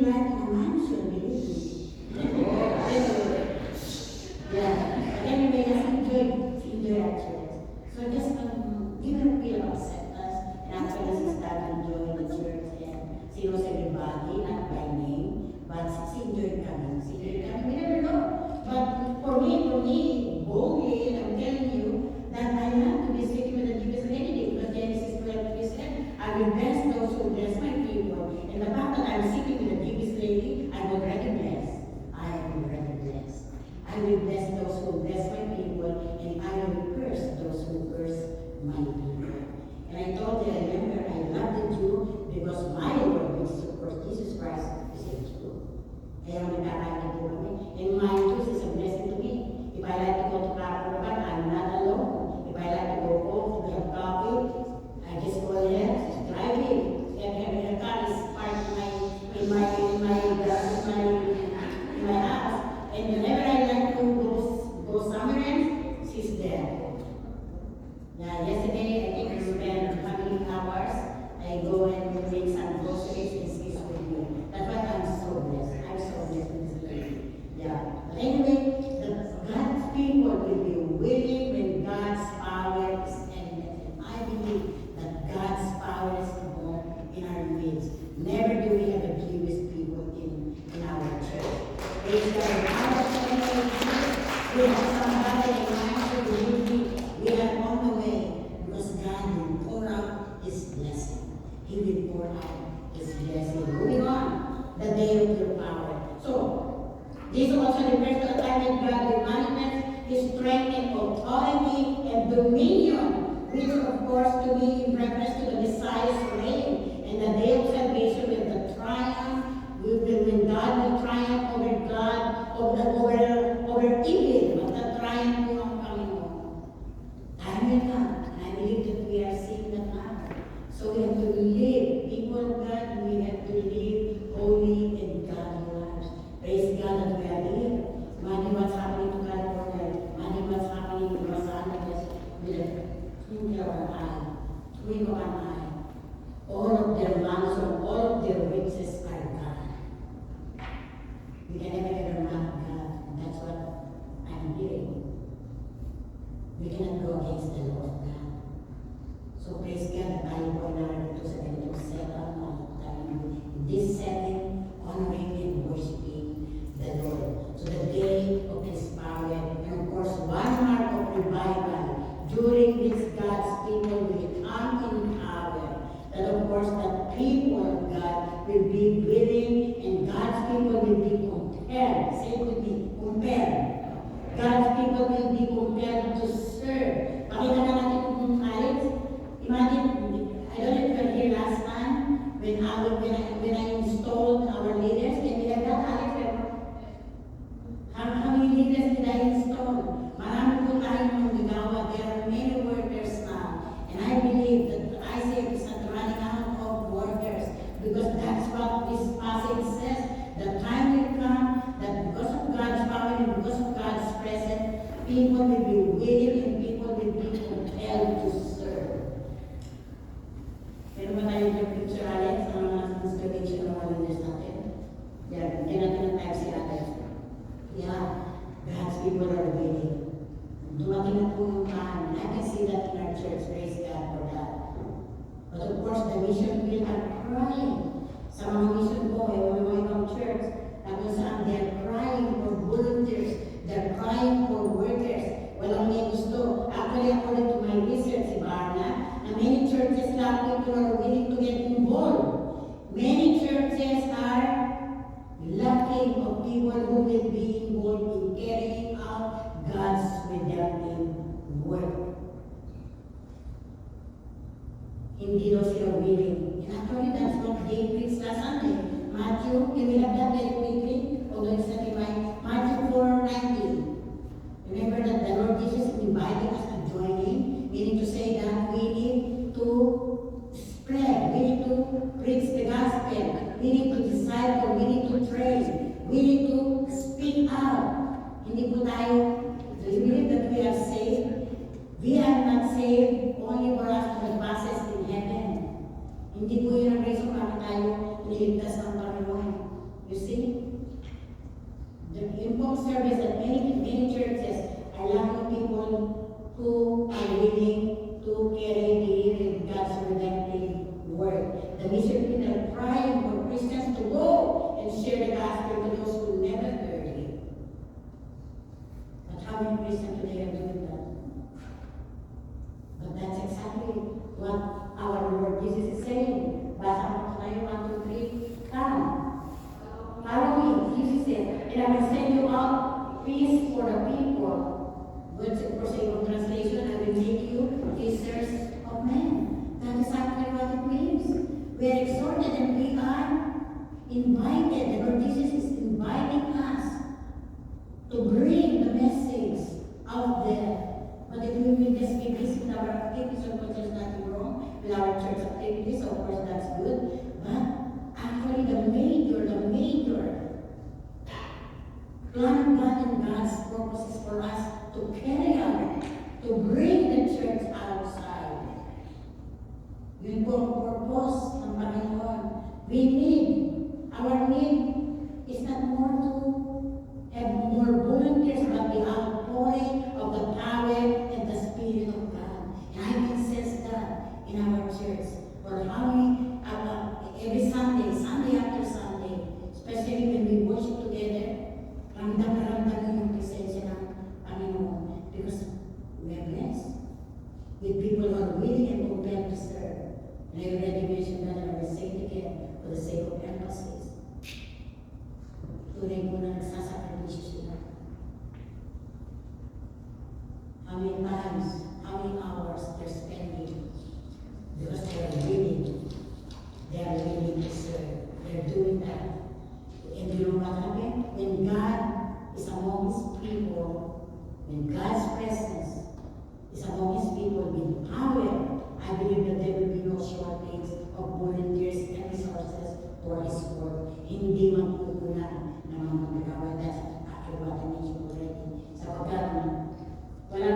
live in a mansion, believe me. Yeah. But anyway, I enjoyed our church. So just give her a feel of acceptance. And actually, she started enjoying the church. And she knows everybody, not by name. But she enjoyed coming. She enjoyed coming. We never know. But for me, boldly, I'm telling you that I have to be sticking with the Jesus identity. Because Genesis 12 said, I will bless those who bless my people. And the fact that I'm sitting with the Jewish lady, I'm already blessed. I am already blessed. I will bless those who bless my people, and I will curse those who curse my people. And I told her, remember, I love the Jew because my Lord, which is of course Jesus Christ, is a Jew. Kaya nagkakain po kami. And my Jews is a blessing to me. If I like to go to Kapuraban, I'm not alone. If I like to go home to have coffee, I just go there, she's driving. Her car is parked in my house. And whenever I like to go somewhere else, she's there. Yeah, yesterday I think we spent family hours. I go and make some groceries and she's with me. That's why I'm so blessed. I'm so blessed in this lady. Yeah. But anyway, God's people will be willing when God's power is evident. And I believe that God's power is born in our midst. Never do we have a Jewish people in our church. Praise God. We have somebody in mind to believe we are on the way because God will pour out His blessing. He will pour out His blessing. Moving on, the day of your power. So, this also refers to a time when God will manifest His strength and authority and dominion, which of course to be in reference to the Messiah's reign and the day of salvation with the triumph. When God will triumph over God, over evil, but the triumph po ang Panginoon. Time will come, and I believe that we are seeing that now. So we have to live, people of God, we have to live holy and godly lives. Praise God that we are here. Imagine what's happening to California. Imagine what's happening in Los Angeles with a twinkle of an eye. Twinkle of an eye. All of their mansion, all of their riches are gone. We can never ever mock God. That's what I'm hearing. We cannot go against the law of God. So praise God that tayo po ay narito sa ganitong setup in this setting, honoring and worshiping the Lord. So the day of His power, and of course, one mark of revival during which God's people will come in power. That of course, the people of God will be willing and God's people will be compelled. Say it with me, compelled. God's people will be compelled to serve. Pakita na natin kung ayos. Imagine, I don't know if you were here last time when I installed our leaders. Can you have that, Alex? How many leaders did I install? Marami po tayong manggagawa. There are many workers now. And I believe that ICF is not running out of workers because that's what this passage says. The time will come that because of God's power and because of God's presence, people will be willing and people will be compelled to serve. Pero ba tayo yung picture, Alex? Ang mga installation ng mga leaders natin? Yan, yan natin ang type si Alex. Yeah, God's people are willing. Dumating na po yung time. I can see that in our church. Praise God for that. But of course, the mission field are crying. Sa mga mission po, mga ibang church, na kung saan they're crying for volunteers, they're crying for workers. Walang may gusto. Actually, according to my research, si Barna, na many churches now people are willing to get involved. Many churches are lacking of people who will be involved in carrying out God's redemptive work. Hindi daw sila willing. And actually, that's what they preached last Sunday. Matthew, can we have that very quickly? Although it's not in my Matthew 4:19. Remember that the Lord Jesus is inviting us to join Him, meaning to say that we need to spread, we need to preach the gospel, we need to disciple, we need to train, we need to speak out. Hindi po tayo, do you believe that we are saved? We are not saved only for us to have passes in heaven. Hindi po yun ang reason bakit tayo niligtas ng Panginoon. song service that many churches are lacking people who are willing to carry God's redemptive work. The mission people are crying for Christians to go and share the gospel to those who never heard it. But how many Christians today are doing that? But that's exactly what our Lord Jesus is saying. Basa mo tayo, 1, 2, 3, come. Follow me, Jesus said, and I will send you out peace for the people. Good for sake of translation, I will make you fishers of men. That is exactly what it means. We are exhorted and we are invited. The Lord Jesus is inviting us to bring the message out there. But if we will just be busy with our activities, of course, there's nothing wrong with our church activities, of course, that's good. But actually, the major plan of God and God's purpose is for us to carry out, to bring the church outside. Yun po ang purpose ng Panginoon. Our need is not more to have more volunteers, but the outpouring of the power and the Spirit of God. And I can sense that in our church. For how we, every Sunday after Sunday, especially when we worship together, ramdam yung presensya ng Panginoon. Because we are blessed with people who are willing and compelled to serve. And I already mentioned that, and I will say it again for the sake of emphasis. Tunay po na nagsasakripisyo sila. How many times, how many hours they're spending because they are willing to serve. They're doing that. And you know what happened? When God is among His people, when God's presence is among His people with power, I believe that there will be no shortage of volunteers and resources for His work. Hindi magkukulang ng mga magagawa. That's actually what I mentioned already. Sapagkat wala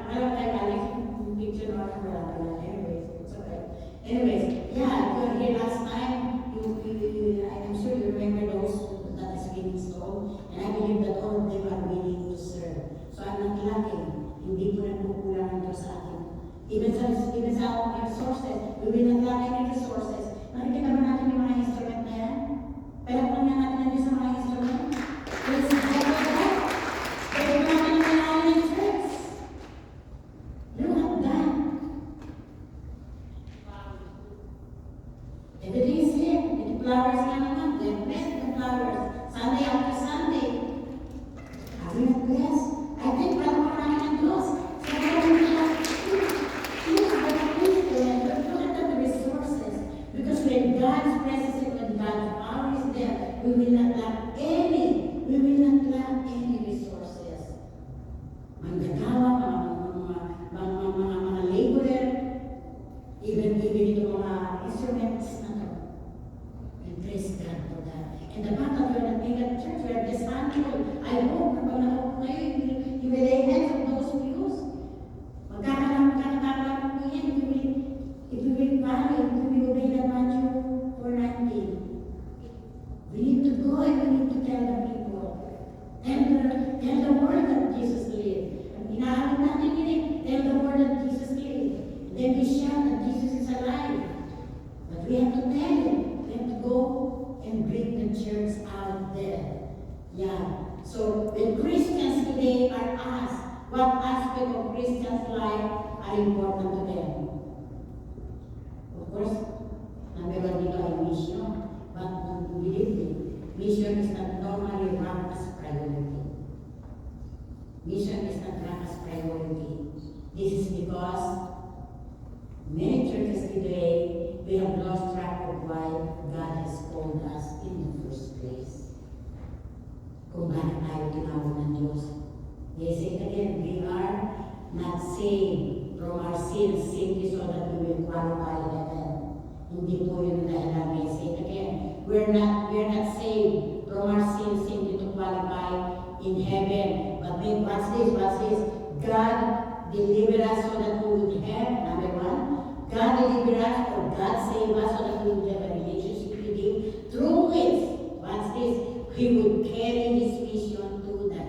tayong Alex yung picture na wala. Anyways, it's okay. Anyways, yeah, you were here last time. I'm sure you remember those that is being installed. And I believe that all of them are willing to serve. So I'm not lacking. Hindi po nagkukulang ito sa atin. Even sa our resources, we will not lack any resources. Nakikita ba natin yung mga instrument na yan? Pero kung na natin natin sa mga instrument, let's go to that. Pero kung natin yung mga church, look at that. Everything is here. The flowers na naman. They're blessed with flowers. Sunday after Sunday. Are we not blessed? I think parang marami ng Diyos. So parang look at the resources. Because when God's presence and when God's power is there, we will not lack any. We will not lack any resources. Manggagawa, mga laborer, even yung mga instruments na to. And praise God for that. And the fact that we are not being at church, we are dismantled. I hope na pag nakaupo kayo, you will lay hands on those views. Magkakaroon po yan. If we will value, if we will obey the Matthew 4:19. We need to go and we need to tell the people. Tell the word that Jesus lived. Inaamin natin yun eh. Tell the word that Jesus lived. Then we shout that Jesus is alive. But we have to tell him. We have to go and bring the church out there. Yeah. So when Christians today are asked what aspect of Christians' life are important to them. Of course, number one dito ay mission. But believe me, mission is not normally ranked as priority. Mission is not ranked as priority. This is because many churches today, we have lost track of why God has called us in the first place. Kung bakit tayo tinawag ng Diyos. Yes, again, we are not saved from our sins simply so that we will qualify heaven. Hindi po yun dahilan. Yes, again, we're not saved from our sins simply to qualify in heaven. But then, what's this? God delivered us so that we would have, number one, God delivered us or God saved us so that we would have a relationship with Him, through which, what's this? He would carry His vision to the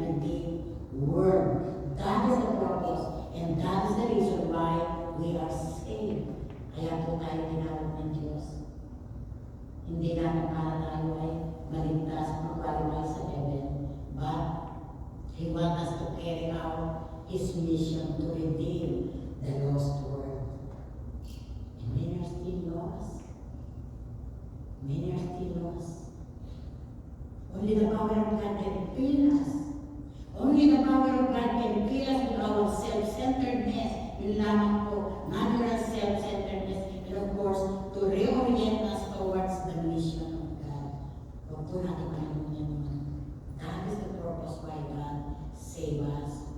tayo tinawag ng Diyos. Hindi lang para tayo ay maligtas, mag-qualify sa heaven, but He wants us to carry out His mission to redeem the lost world. And many are still lost. Many are still lost. Only the power of God can fill us. Only the power of God can fill us with our self-centeredness. Yun lamang po, natural self-centeredness. And of course, to reorient us towards the mission of God. Huwag po natin makalimutan naman. That is the purpose why God saved us.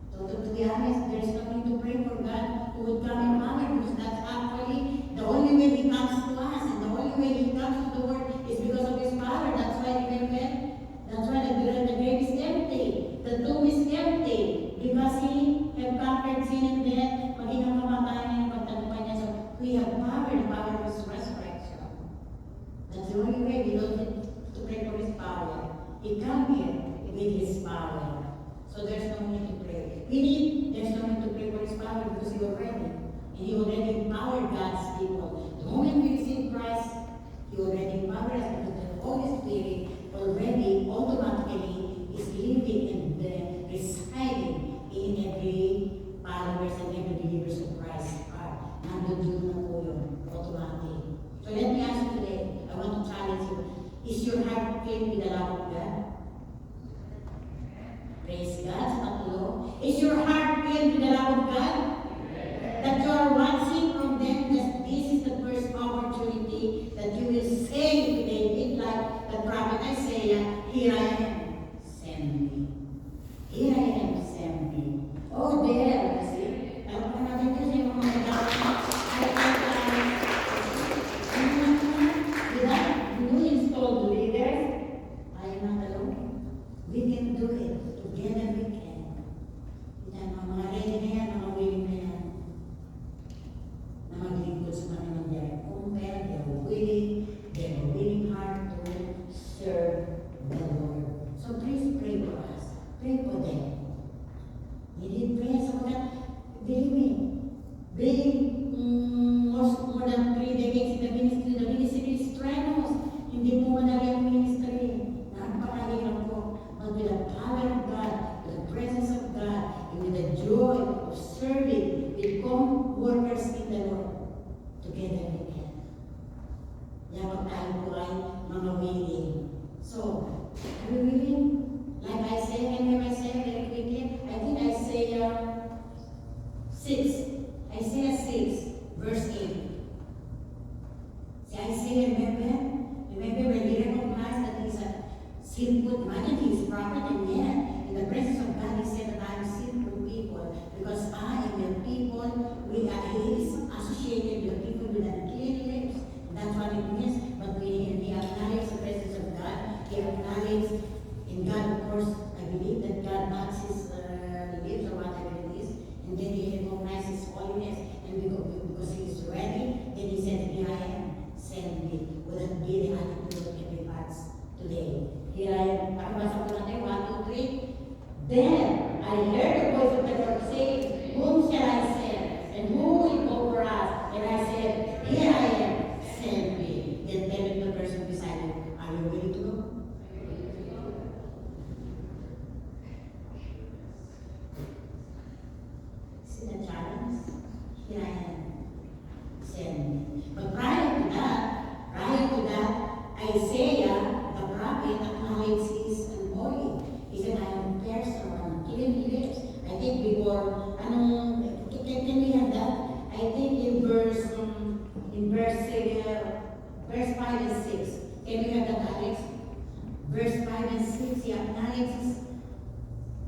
So to be honest, there is nothing to pray for God who would come in power, because that's actually the only way He comes to us, and the only way He comes to the world is because of His power. That's why the grave is empty, the tomb is empty, because He have conquered sin and death, maging ang kamatayan niya, pagtagumpay niya. So we have power, the power of His resurrection. That's the only way. We don't need to pray for His power. He come here with His power. So there's no need to pray. There's no need to pray for His power, because He already. And He already empowered God's people. The moment we receive Christ, He already empowered us, because the Holy Spirit already automatically is living and residing in every followers and every believers of Christ heart. Nandun na po yun, automatic. So let me ask you today, I want to challenge you. Is your heart filled with the love of God? Praise God, sa patulo. Is your heart filled with the love of God? That you are watching from them, that this is the first opportunity that you will say to David, like the prophet Isaiah, here I am, send me. Here I am, send me. Oh, there, you see. Alam ko natin kasi yung mga nagawin. Without you installed leaders, I am not alone. We can do it. Together we can. Yan, mga ready na yan, mga willing na yan. Na maglingkod sa Panginoon niya. Kung meron, they are willing, they have a willing heart to serve the Lord. So please pray for us. Pray for them. We need prayers for that. Believe me, being more than 3 decades in the ministry is strenuous. Hindi mo madali ang ministry. Napakahirap po. But with the power of God, with the presence of God, and with the joy of serving, become workers in the Lord. Together we can. Yaman tayo po ay mga willing. So, are we willing? Like I say, and I say very quickly, I think Isaiah 6, verse 8. See, Isaiah, remember when he recognized that he's a sinful man, and he's prophet, and yet, in the presence of God, he said that I am sinful people, because I am your people. He is associated with the people with unclean lips. That's what it means. But when he acknowledged the presence of God, he acknowledged in God, of course, I believe that God backs his lips or whatever it is, and then he recognizes his holiness, and because he is ready, then he said, here I am, send me. Would that be the attitude of every hearts today? Here I am. Pakibasa ko natin, 1, 2, 3. Then I heard the voice of the Lord saying, whom shall I send? And who will go for us? And I said, here I am, send me. Then tell the person beside you, are you willing to go? See the challenge? Here I am, send me. But prior to that, Isaiah, the prophet, acknowledged his unholy. He said, I am a person, I'm clean lips. I think before, can we have that? I think in verse 5 and 6. Can we have that, Alex? Verse 5 and 6, he acknowledges,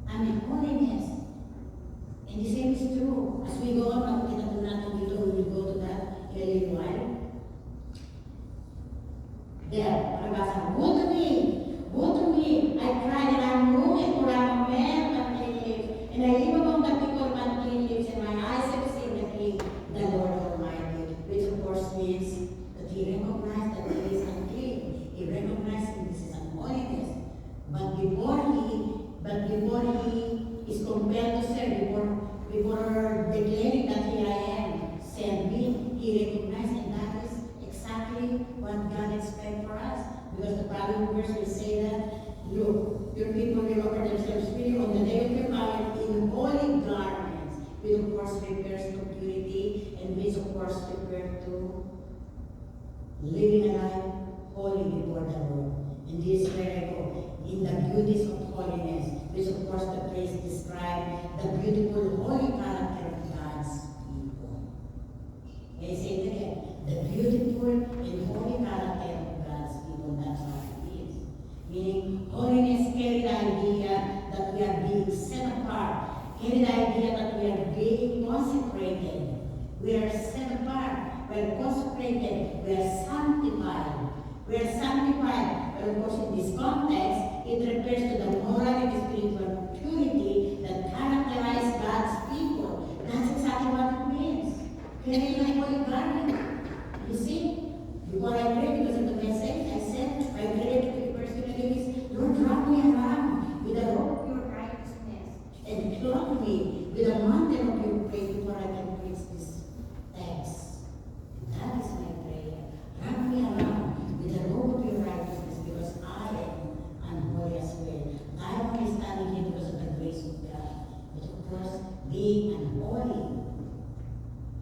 I'm in holiness. And the same is true. As we go on, we will go to that in a little while. There, pakibasa, woe to me, I cried and I'm moving for I'm a man of clean lips, and I live among the people of unclean lips, and my eyes have seen the King, the Lord Almighty, which of course means that he recognized that he is unclean. He recognized this is unholiness. But before he is compelled to serve, before declaring that he following verse will say that, look, your people will offer themselves freely on the day of your coming in holy garments, which of course refers to purity, and which of course refers to living a life holy before the Lord. And this is where I go. In the beauties of holiness, which of course the phrase describes the beautiful holy character of God's people. May I say it again? The beautiful and holy character of God's people, that's what it is. Meaning, holiness carry the idea that we are being set apart, carry the idea that we are being consecrated. We are set apart, we are consecrated, we are sanctified. We are sanctified, but of course in this context, it refers to the moral and spiritual purity that characterize God's people. That's exactly what it means. Carrying a holy garment. You see, before I pray, because of the message, I said, I pray to the personally, Lord, wrap me around with a robe of your righteousness and clothe me with a mantle of your praise before I can preach this text. That is my prayer. Wrap me around with the robe of your righteousness, because I am unholy as well. I am only standing here because of the grace of God. But of course, being unholy,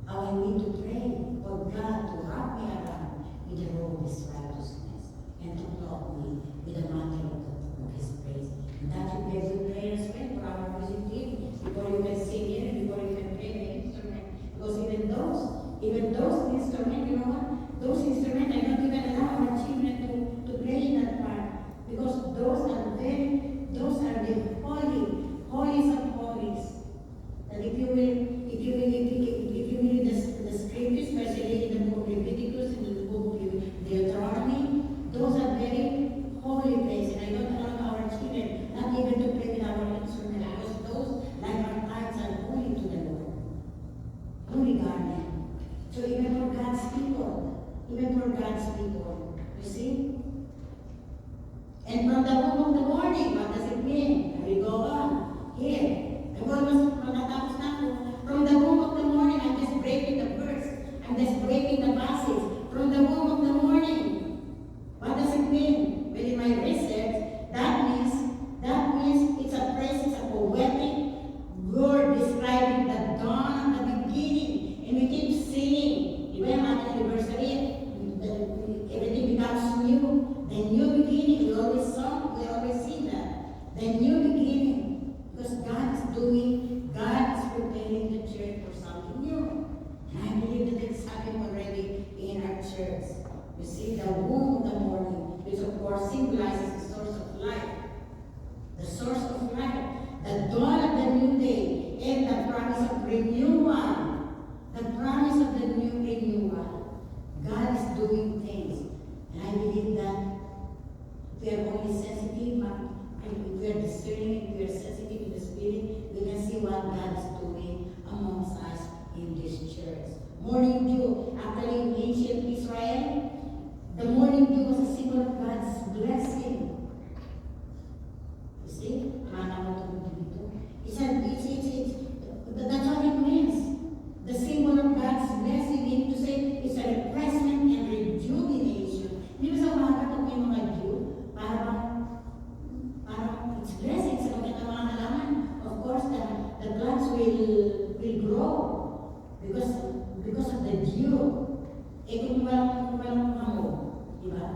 how I need to pray for God to wrap me around with the robe of His righteousness and to clothe me with the mantle of His praise. And that should be a good prayer as well for our music team, before you can sing here, before you can play the instrument. Because even those instruments, you know what? Those instruments, I don't even allow our children to play in that part. Because those are the holies of holies. And if you will read the scriptures, especially in the book of Leviticus and in the book of Deuteronomy, those are very holy places. And I don't allow our children not even to play with our instrument, because those, like our lives, are holy to the Lord. Holy garment. So even for God's people, you see? And from the womb of the morning, what does it mean? I will go on. Here. I'm almost matatapos na ako. From the womb of the morning, I'm just breaking the verse. I'm just breaking the passage. From the womb of the morning. What does it mean? Well, in my research, that means it's a phrase, it's a poetic word describing the dawn of the beginning. And we keep singing. Even at the anniversary, everything becomes new. The new beginning, we always sing that. The new beginning. Because God is preparing the church for something new. And I believe that it's happening already in our church. You see, the womb of the morning, which of course symbolizes the source of life. The source of life. The dawn of the new day, and the promise of renewal. The promise of the new renewal. God is doing things. And I believe that if we are only sensitive, if we are discerning, if we are sensitive in the spirit, we can see what God is doing amongst us in this church. Morning dew, actually in ancient Israel, the morning dew was a symbol of God's blessing. You see? That's what it means. The symbol of God's blessing, meaning to say it's a refreshment and rejuvenation. Hindi ba sa umaga pag may mga dew, parang it's blessing sa mga halaman. Of course, the plants will grow because of the dew. Eh kung walang hamo, di ba?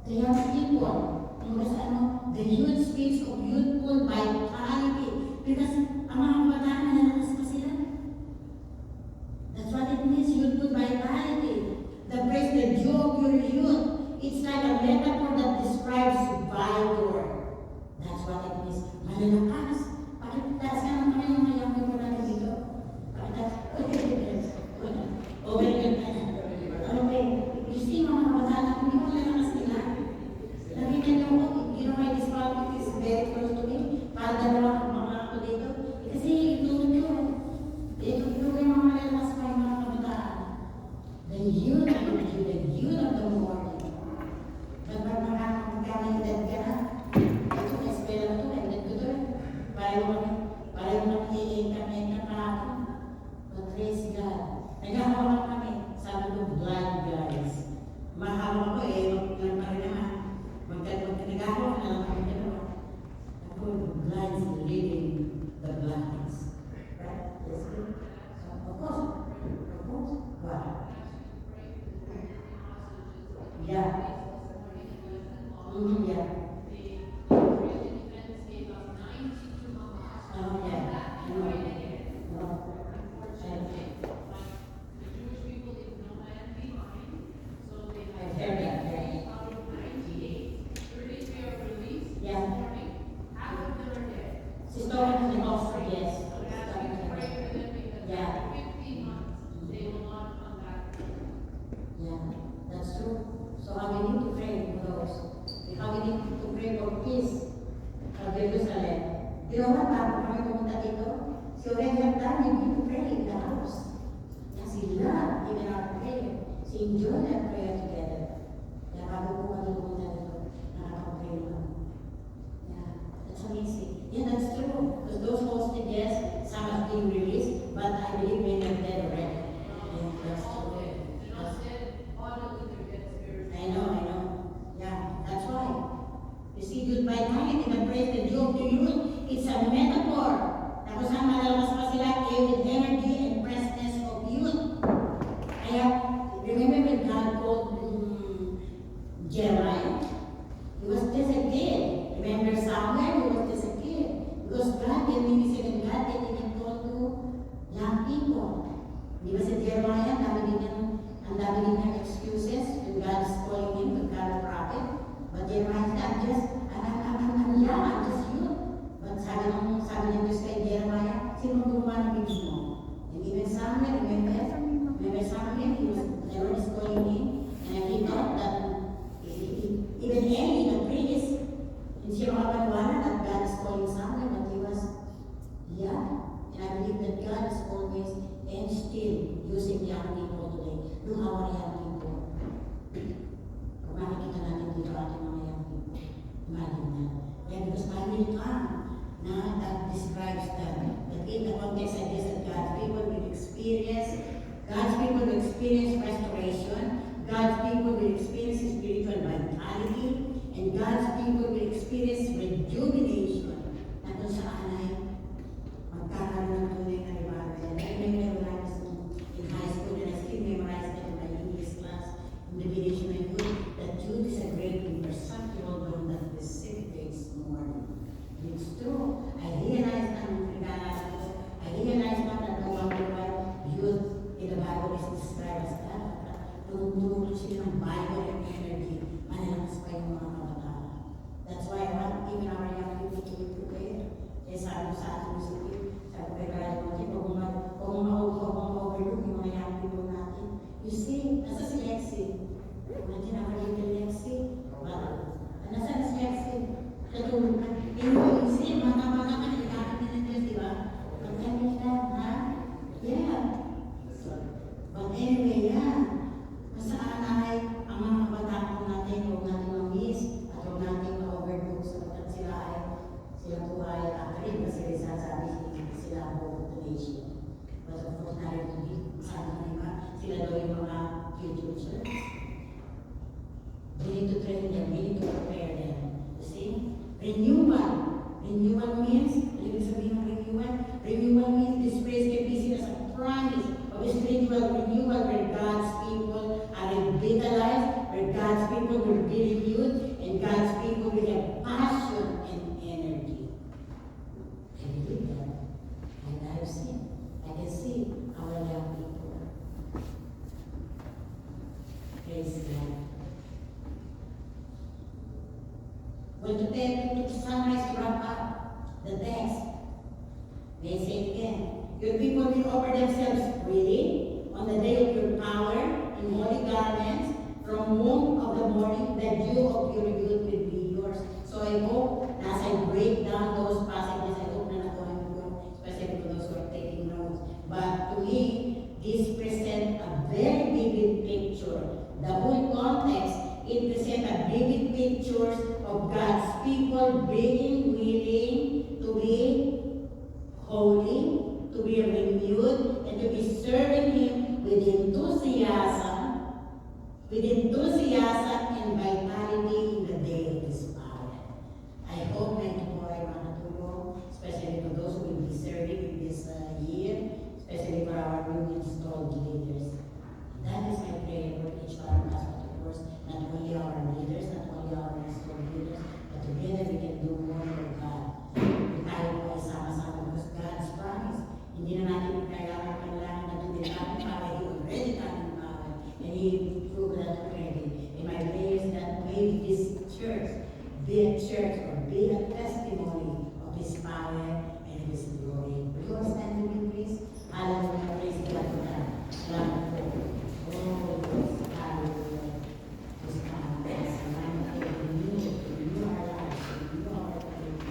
the young people. The youth speaks of youthful vitality. Because ang mga kabataan na nalakas pa sila. That's what it means, youthful vitality. The praise, the joy of your youth. It's like a metaphor that describes vigor. That's what it means. Malalakas. Pakitaas ka naman kami yung mayang people natin dito. Pakitaas. Oh, very good. Okay. You see, mga kabataan natin, hindi mo malalakas nila. Nakita niyo ko, you know why this topic is very close to me? Para dalawa mga ako dito. Kasi ito yung mga malalakas pa yung mga kabataan. The youth of the morning. Kapag mga edad ka na, ito na eskwela na ito, edad ko ito. Pareho kami kahapon. But praise God. Naghahawakan kami. Sabi ko, blind guys. Mahawak ko nagpare naman. Naghahawakan na lang kami dalawa. Ako, blind is leading the blinds. Right? That's good. So, of course. Wow. Yeah. Yeah. That's true. So how we need to pray for those. How we need to pray for peace of Jerusalem. You know what? Bago kami pumunta dito, si already have done, you need to pray in the house. Yes, he loved even our prayer. So enjoy that prayer together. Kaya bago po kami pumunta dito, nakakapray naman. Yeah, that's amazing. Yeah, that's true. Because those hosted, yes, some have been released, but I believe many of them already. Yeah, that's true. I know. Yeah, that's why. You see, youth vitality, the praise, the joy of the youth, it's a metaphor. Tapos ang malakas pa sila, with energy and freshness of youth. Kaya, remember when God called Jeremiah? He was just a kid. Remember Samuel? He was just a kid. Because God, when we say that God didn't even call to young people. Di ba si Jeremiah, ang dami din niyang excuses when God is calling him to become a prophet. But Jeremiah said, I'm young, I'm just youth. But sabi ng Diyos kay Jeremiah, sino gumawa ng bibig mo? And even Samuel, remember Samuel, the Lord is calling him, and he thought that even Eli, the priest, hindi siya makapaniwala that God is calling Samuel, but he was young. And I believe that God is always and still using young people today. Look how our young people. Kung makikita natin dito ating mga young people, imagine that. Yeah, because I will come na that describes that in the context I guess that God's people will experience restoration, God's people will experience spiritual vitality, and God's people will experience rejuvenation na kung saan ay magkakaroon ng tunay na revival. I memorize in high school and I still memorize that in my English class in the definition of youth, that youth is a great imperceptible dawn that precipitates morning. And it's true. I realize that no longer why youth in the Bible is described as that. Tumutulong sila ng Bible and energy. Malalakas pa yung mga kabataan. That's why I want even our young people to be prepared. Kaya sabi ko sa ating musipin, sabi ko kay Brother Moji, kung ma-overlook yung mga young people natin. You see, nasa si Lexi. Imagine our little Lexi. Nasa si Lexi. Katulog na. You see, mata-mata ka, nagkakit na ng Diyos, di ba? Pagkalit na, ha? Yeah. But anyway, yeah. Masaan ay ang mga kabataan natin, huwag natin ma-miss at huwag natin ma-overlook sapagkat sila po ay actually kasi sasabi sila ang nation. But of course, narin sabi nila, sila daw yung mga future church. We need to train them, we need to prepare them. You see? Renewal means, ibig sabihin ng renewal? Renewal means this phrase can be seen as a promise of a spiritual renewal where God's people are revitalized, where God's people will the text. May say it again. Your people will offer themselves freely on the day of your power in holy garments from womb of the morning. The dew of your youth will be yours. So I hope as I break down those passages, I hope na nakuha ko, especially for those who are taking notes. But to me, this presents a very vivid picture. The whole context, it presents a vivid pictures of God's people being willing to be holy, to be renewed, and to be serving Him with enthusiasm and vitality in the day of His power. I hope na ito po ay makatulong, especially for those who will be serving in this year, especially for our new installed leaders. That is my prayer for each one of us, of course, not only our leaders, not only our installed leaders, but together we can do more for God. Tayo po ay sama-sama because God's promise. Hindi na natin kailangan na hindi natin para He already natin power. And He proved that already. And my prayer is that may this church be a church or be a testimony of His power and His glory. Will you all stand with me, please? Hallelujah. Praise God for that. Salamat po. Oh, yes. Hallelujah. His power is mighty. Renew our lives. Renew our faith.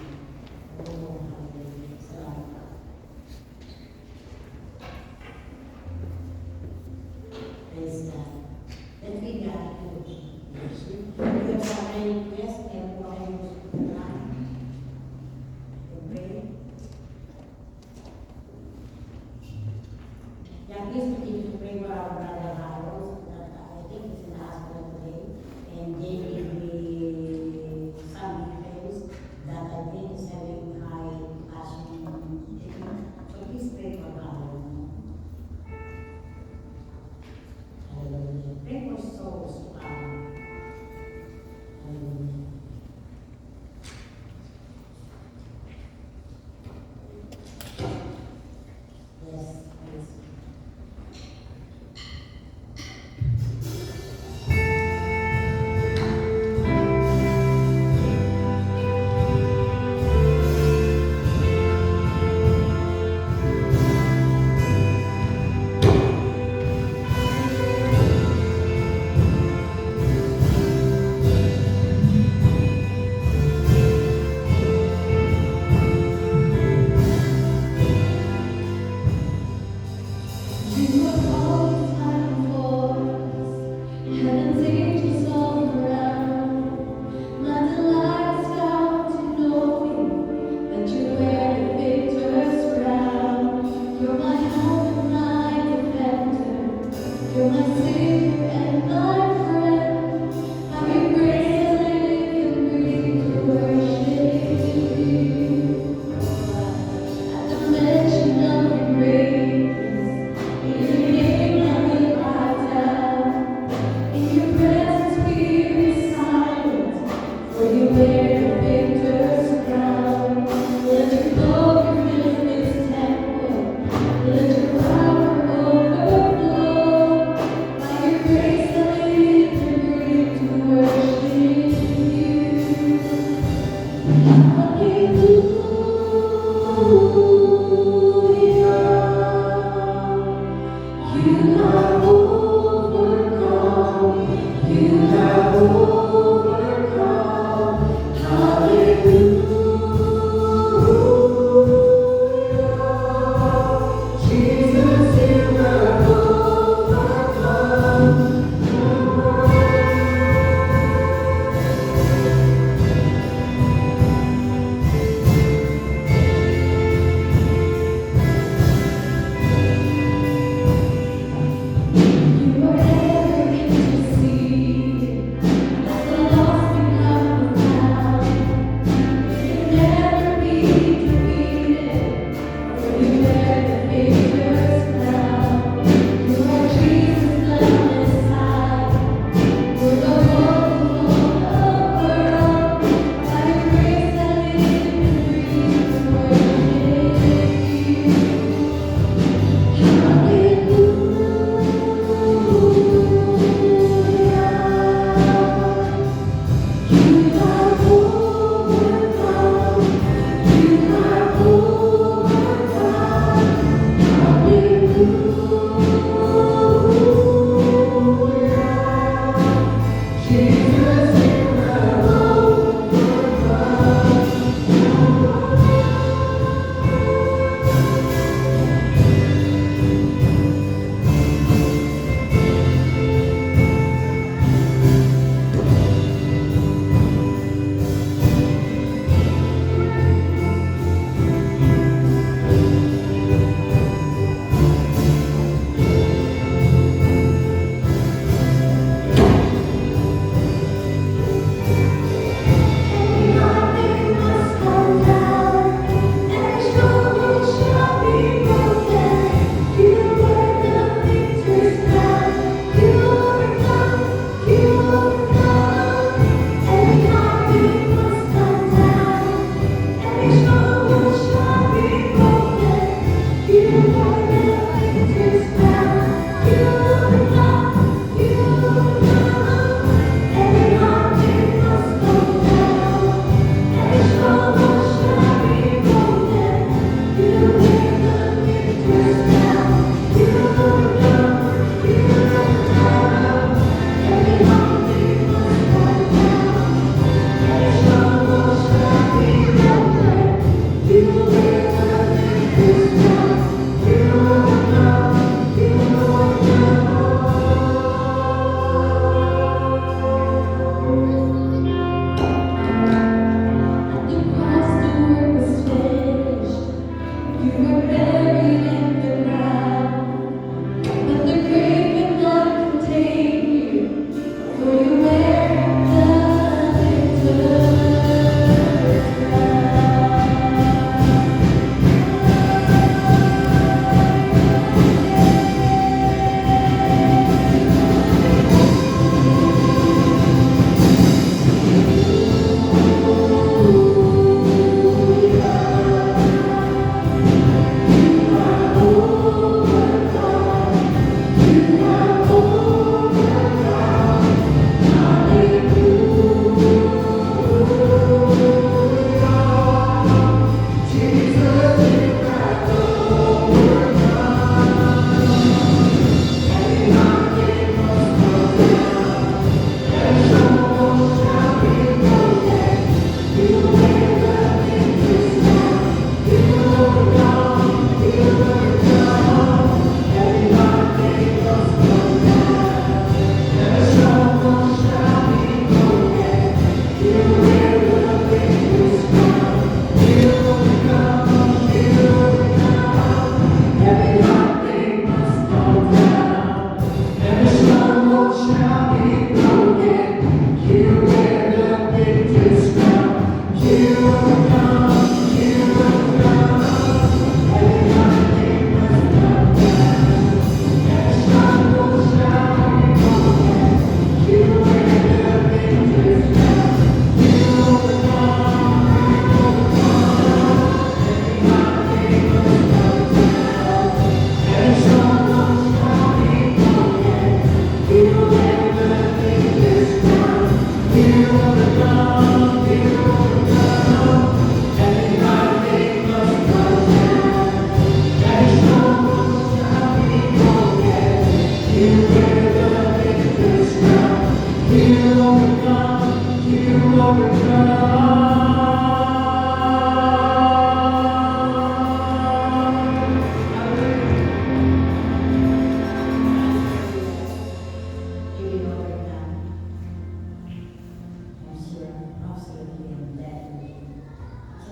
Oh, hallelujah. Salamat. Praise God. Let's be God. We have some request and what I was pray. Yeah, please continue to pray for our brother Harold that I think is in the hospital today. And they gave me some details that I think is having high passion. So please pray for Harold. Hallelujah. Pray for souls to come. Hallelujah. Yes, please. You are always fighting for us. Heaven's angels all around. My delight is found in knowing that you wear the victor's crown. You're my hope and my defender. You're my savior and my friend. By your grace I live and breathe to worship you. At the mention of your greatness, in your name I will bow down. In your presence fear is silent, for you wear the victor's crown. Let your glory fill this temple, let your power overflow. By your grace I live and breathe to worship you. Hallelujah. You have overcome. You have overcome. Hallelujah. Jesus, you have overcome.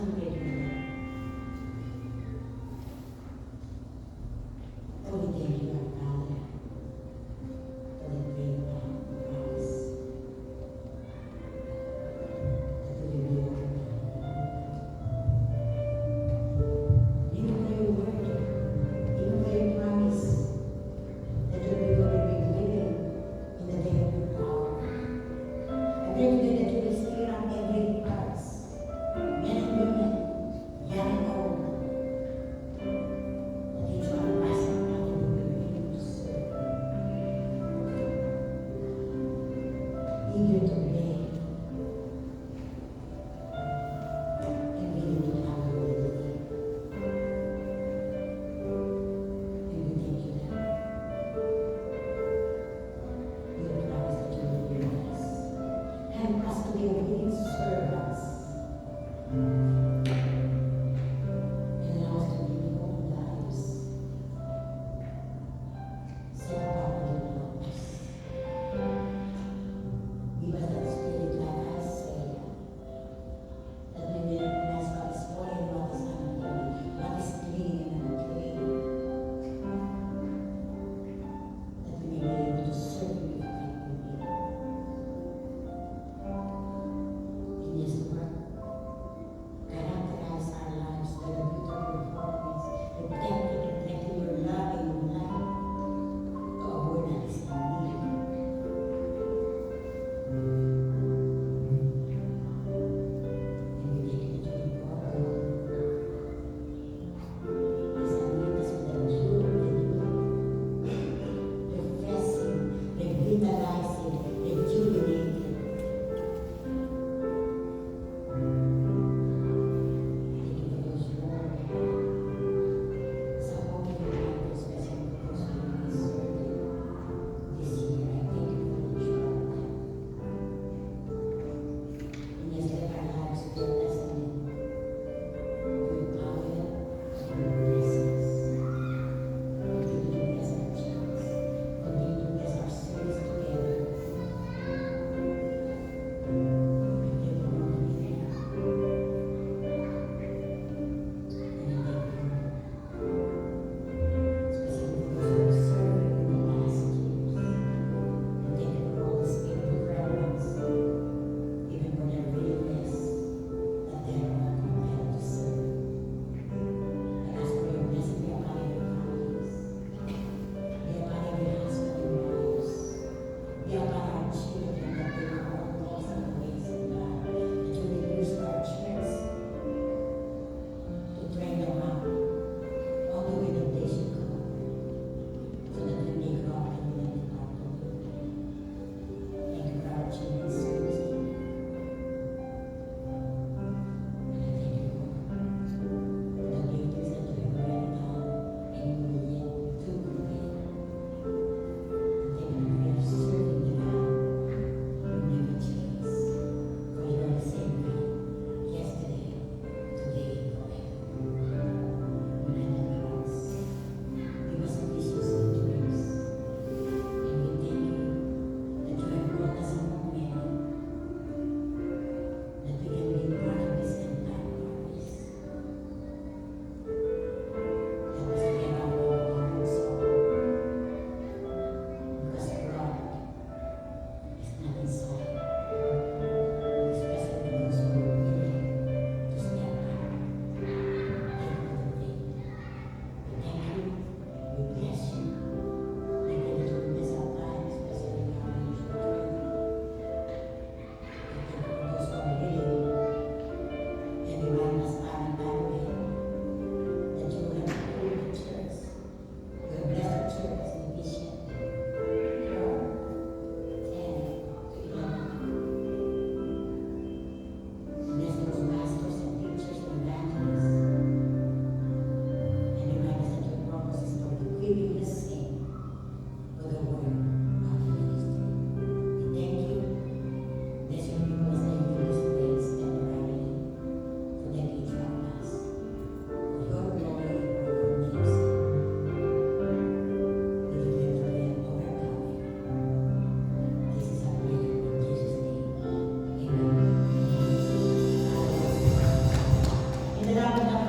Saan kayo dito? Oh, we thank you, our Father, for the great promise that you will be over. Even for your word, even for your promise that you will be living in the day of your power. I pray today that you will stir up every hearts, men and women, dapat na